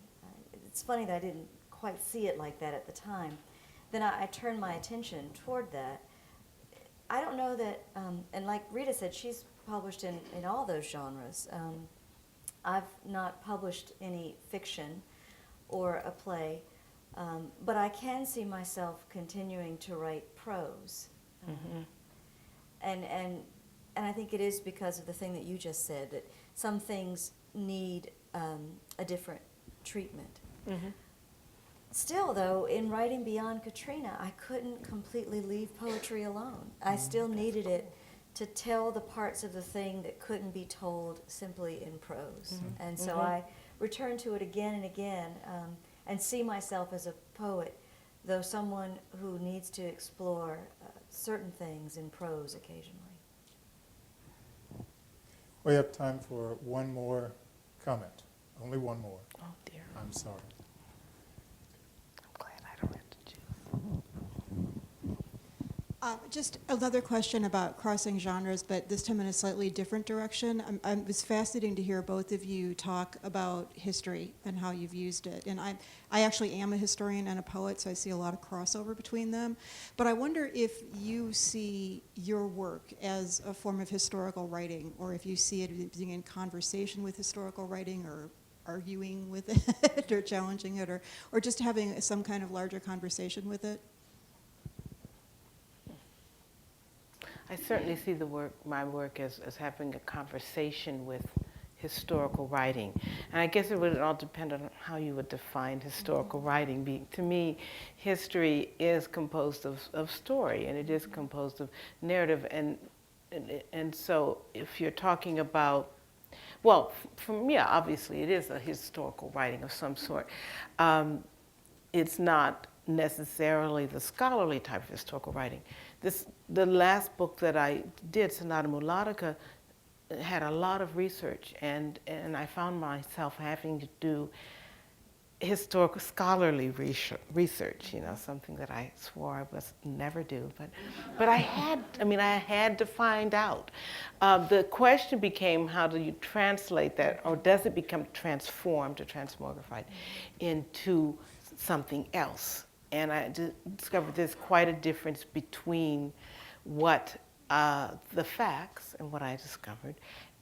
E: it's funny that I didn't quite see it like that at the time, then I turned my attention toward that. I don't know that, and like Rita said, she's published in all those genres. I've not published any fiction or a play, but I can see myself continuing to write prose. And I think it is because of the thing that you just said, that some things need a different treatment.
D: Mm-hmm.
E: Still, though, in writing Beyond Katrina, I couldn't completely leave poetry alone. I still needed it to tell the parts of the thing that couldn't be told simply in prose.
D: Mm-hmm.
E: And so I return to it again and again, and see myself as a poet, though someone who needs to explore certain things in prose occasionally.
C: We have time for one more comment. Only one more.
D: Oh, dear.
C: I'm sorry.
D: I'm glad I don't have to choose.
H: Just another question about crossing genres, but this time in a slightly different direction. It was fascinating to hear both of you talk about history and how you've used it. And I actually am a historian and a poet, so I see a lot of crossover between them. But I wonder if you see your work as a form of historical writing, or if you see it being in conversation with historical writing, or arguing with it, or challenging it, or just having some kind of larger conversation with it.
D: I certainly see my work as having a conversation with historical writing. And I guess it would all depend on how you would define historical writing. To me, history is composed of story, and it is composed of narrative. And so if you're talking about, well, for me, obviously, it is a historical writing of some sort. It's not necessarily the scholarly type of historical writing. The last book that I did, Sonata Mulatica, had a lot of research, and I found myself having to do historical scholarly research, something that I swore I was never do, but I had to find out. The question became, how do you translate that, or does it become transformed or transmogrified into something else? And I discovered there's quite a difference between what the facts and what I discovered,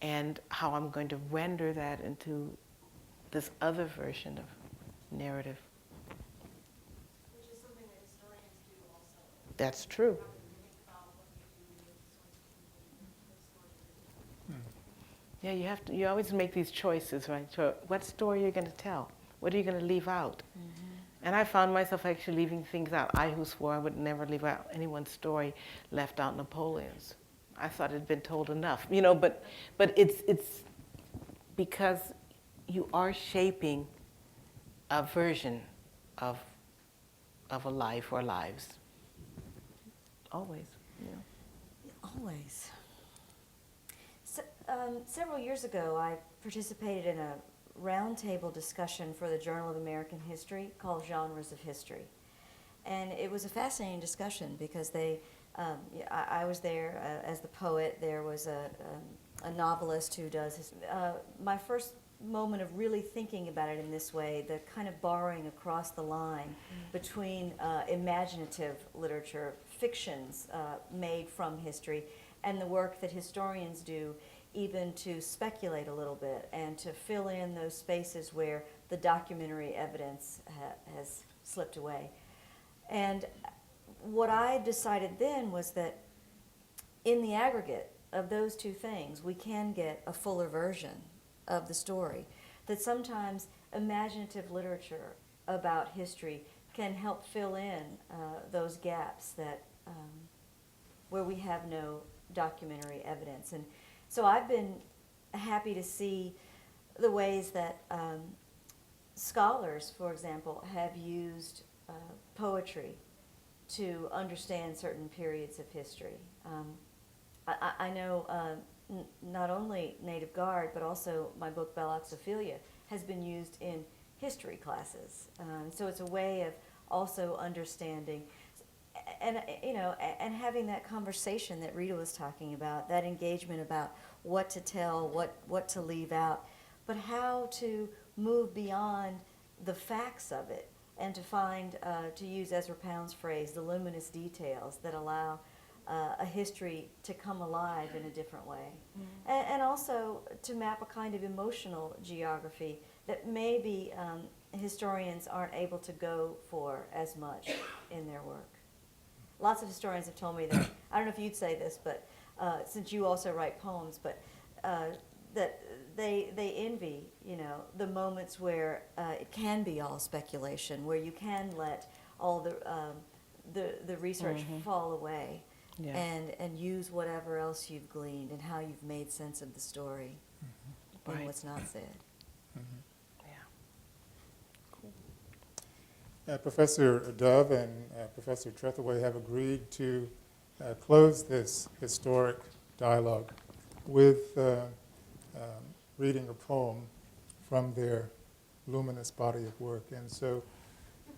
D: and how I'm going to render that into this other version of narrative.
H: Which is something that historians do also.
D: That's true. Yeah, you always make these choices, right? So what story are you going to tell? What are you going to leave out? Mm-hmm. And I found myself actually leaving things out. I, who swore I would never leave out anyone's story, left out Napoleon's. I thought it had been told enough, but it's because you are shaping a version of a life or lives. Always,
E: Always. So, several years ago, I participated in a roundtable discussion for the Journal of American History called Genres of History. And it was a fascinating discussion because I was there as the poet. There was a novelist who does my first moment of really thinking about it in this way, the kind of borrowing across the line between imaginative literature, fictions made from history, and the work that historians do, even to speculate a little bit and to fill in those spaces where the documentary evidence has slipped away. And what I decided then was that in the aggregate of those two things, we can get a fuller version of the story. That sometimes imaginative literature about history can help fill in those gaps that where we have no documentary evidence. And so I've been happy to see the ways that scholars, for example, have used poetry to understand certain periods of history. I know not only Native Guard, but also my book Belloc's Ophelia has been used in history classes. So it's a way of also understanding, and having that conversation that Rita was talking about, that engagement about what to tell, what to leave out, but how to move beyond the facts of it and to find, to use Ezra Pound's phrase, the luminous details that allow a history to come alive in a different way. Mm-hmm. And also to map a kind of emotional geography that maybe historians aren't able to go for as much in their work. Lots of historians have told me that, I don't know if you'd say this, but since you also write poems, but that they envy, the moments where it can be all speculation, where you can let all the research fall away,
D: Yeah.
E: and use whatever else you've gleaned and how you've made sense of the story and
D: Right.
E: what's not said.
D: Yeah.
C: Professor Dove and Professor Trethewey have agreed to close this historic dialogue with reading a poem from their luminous body of work. And so,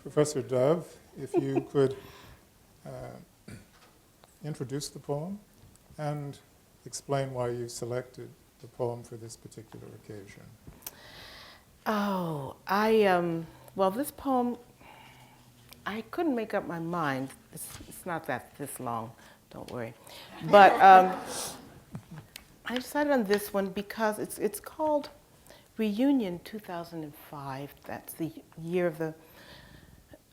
C: Professor Dove, if you could introduce the poem and explain why you selected the poem for this particular occasion.
D: Oh, well, this poem, I couldn't make up my mind. It's not this long, don't worry. But I decided on this one because it's called Reunion 2005. That's the year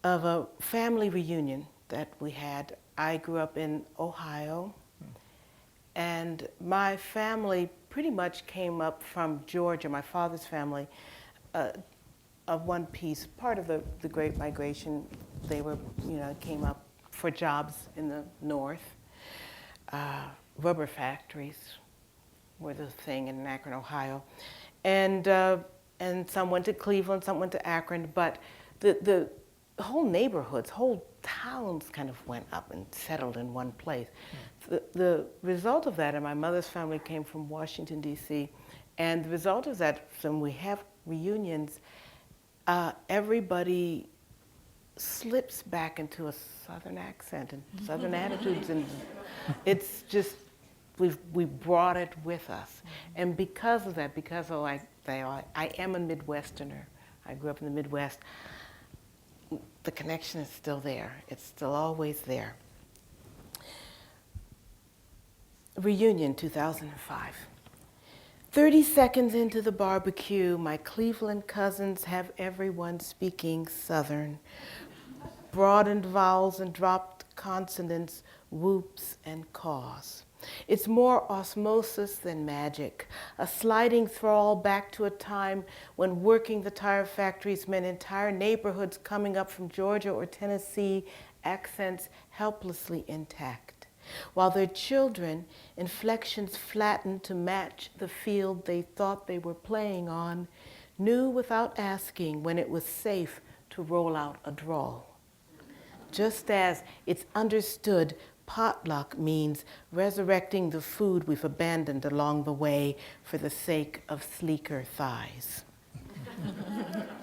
D: of a family reunion that we had. I grew up in Ohio, and my family pretty much came up from Georgia, my father's family, of one piece, part of the Great Migration. They were, came up for jobs in the north. Rubber factories were the thing in Akron, Ohio. And some went to Cleveland, some went to Akron, but the whole neighborhoods, whole towns kind of went up and settled in one place. The result of that, and my mother's family came from Washington, D.C., and the result of that, when we have reunions, everybody slips back into a Southern accent and Southern attitudes, and it's just, we brought it with us. And because of that, because I am a Midwesterner, I grew up in the Midwest, the connection is still there. It's still always there. Reunion 2005. 30 seconds into the barbecue, my Cleveland cousins have everyone speaking Southern. Broadened vowels and dropped consonants, whoops and caws. It's more osmosis than magic, a sliding thrall back to a time when working the tire factories meant entire neighborhoods coming up from Georgia or Tennessee, accents helplessly intact. While their children, inflections flattened to match the field they thought they were playing on, knew without asking when it was safe to roll out a drawl. Just as it's understood potluck means resurrecting the food we've abandoned along the way for the sake of sleeker thighs.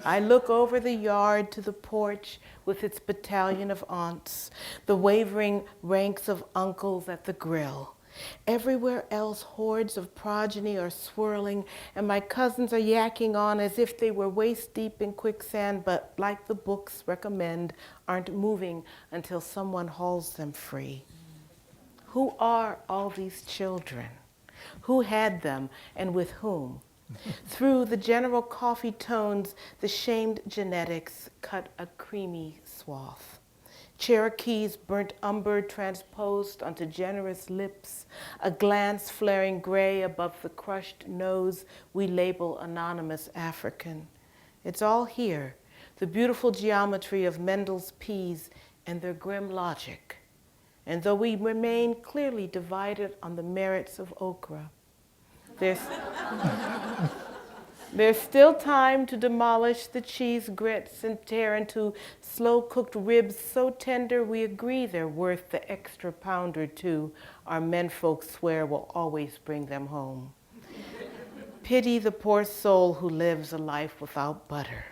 D: I look over the yard to the porch with its battalion of aunts, the wavering ranks of uncles at the grill. Everywhere else, hordes of progeny are swirling, and my cousins are yakking on as if they were waist deep in quicksand, but like the books recommend, aren't moving until someone hauls them free. Who are all these children? Who had them, and with whom? Through the general coffee tones, the shamed genetics cut a creamy swath. Cherokee's burnt umber transposed onto generous lips, a glance flaring gray above the crushed nose we label anonymous African. It's all here, the beautiful geometry of Mendel's peas and their grim logic. And though we remain clearly divided on the merits of okra, there's still time to demolish the cheese grits and tear into slow-cooked ribs so tender we agree they're worth the extra pound or two our menfolk swear will always bring them home. Pity the poor soul who lives a life without butter.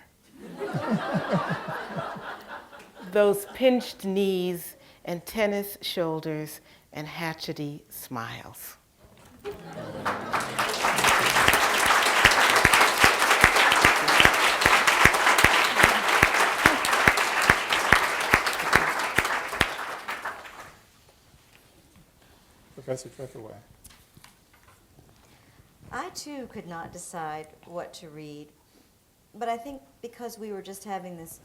D: Those pinched knees and tennis shoulders and hatchety smiles.
C: Professor Trethewey.
E: I too could not decide what to read, but I think because we were just having this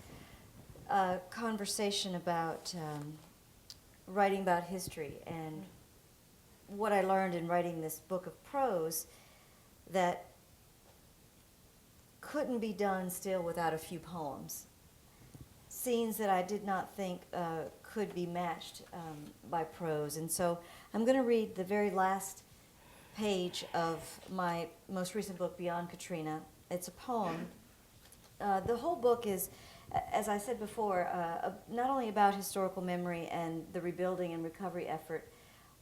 E: conversation about writing about history and what I learned in writing this book of prose that couldn't be done still without a few poems. Scenes that I did not think could be matched by prose. And so I'm going to read the very last page of my most recent book, Beyond Katrina. It's a poem. The whole book is, as I said before, not only about historical memory and the rebuilding and recovery effort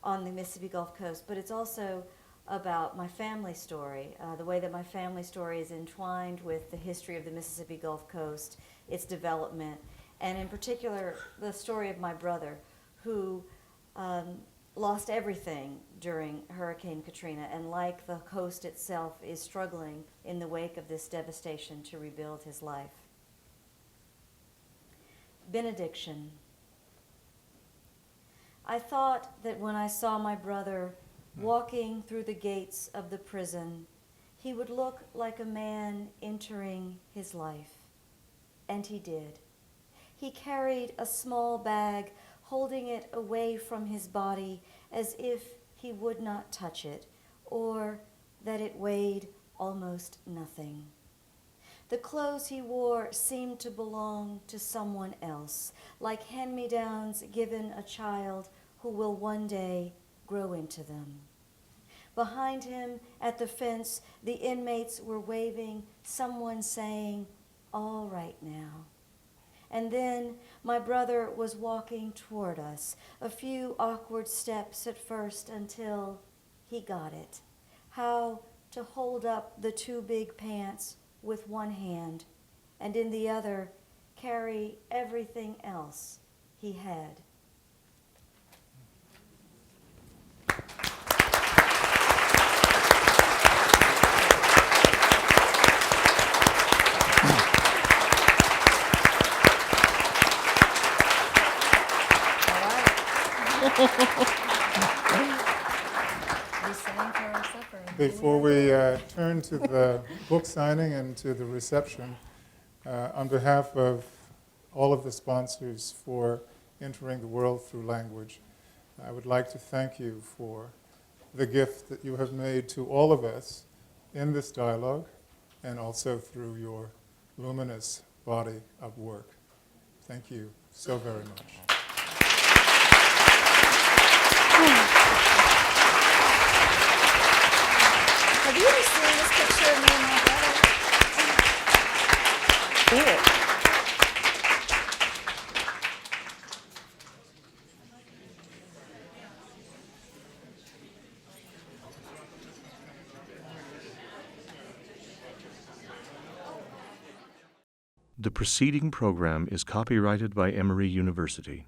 E: on the Mississippi Gulf Coast, but it's also about my family story, the way that my family story is entwined with the history of the Mississippi Gulf Coast, its development, and in particular, the story of my brother, who lost everything during Hurricane Katrina, and like the coast itself, is struggling in the wake of this devastation to rebuild his life. Benediction. I thought that when I saw my brother walking through the gates of the prison, he would look like a man entering his life. And he did. He carried a small bag, holding it away from his body as if he would not touch it, or that it weighed almost nothing. The clothes he wore seemed to belong to someone else, like hand-me-downs given a child who will one day grow into them. Behind him at the fence, the inmates were waving, someone saying, "All right now." And then my brother was walking toward us, a few awkward steps at first until he got it. How to hold up the two big pants with one hand and in the other carry everything else he had.
C: Before we turn to the book signing and to the reception, on behalf of all of the sponsors for Entering the World Through Language, I would like to thank you for the gift that you have made to all of us in this dialogue and also through your luminous body of work. Thank you so very much.
E: Have you ever seen this picture of me and my brother? Here.
A: The preceding program is copyrighted by Emory University.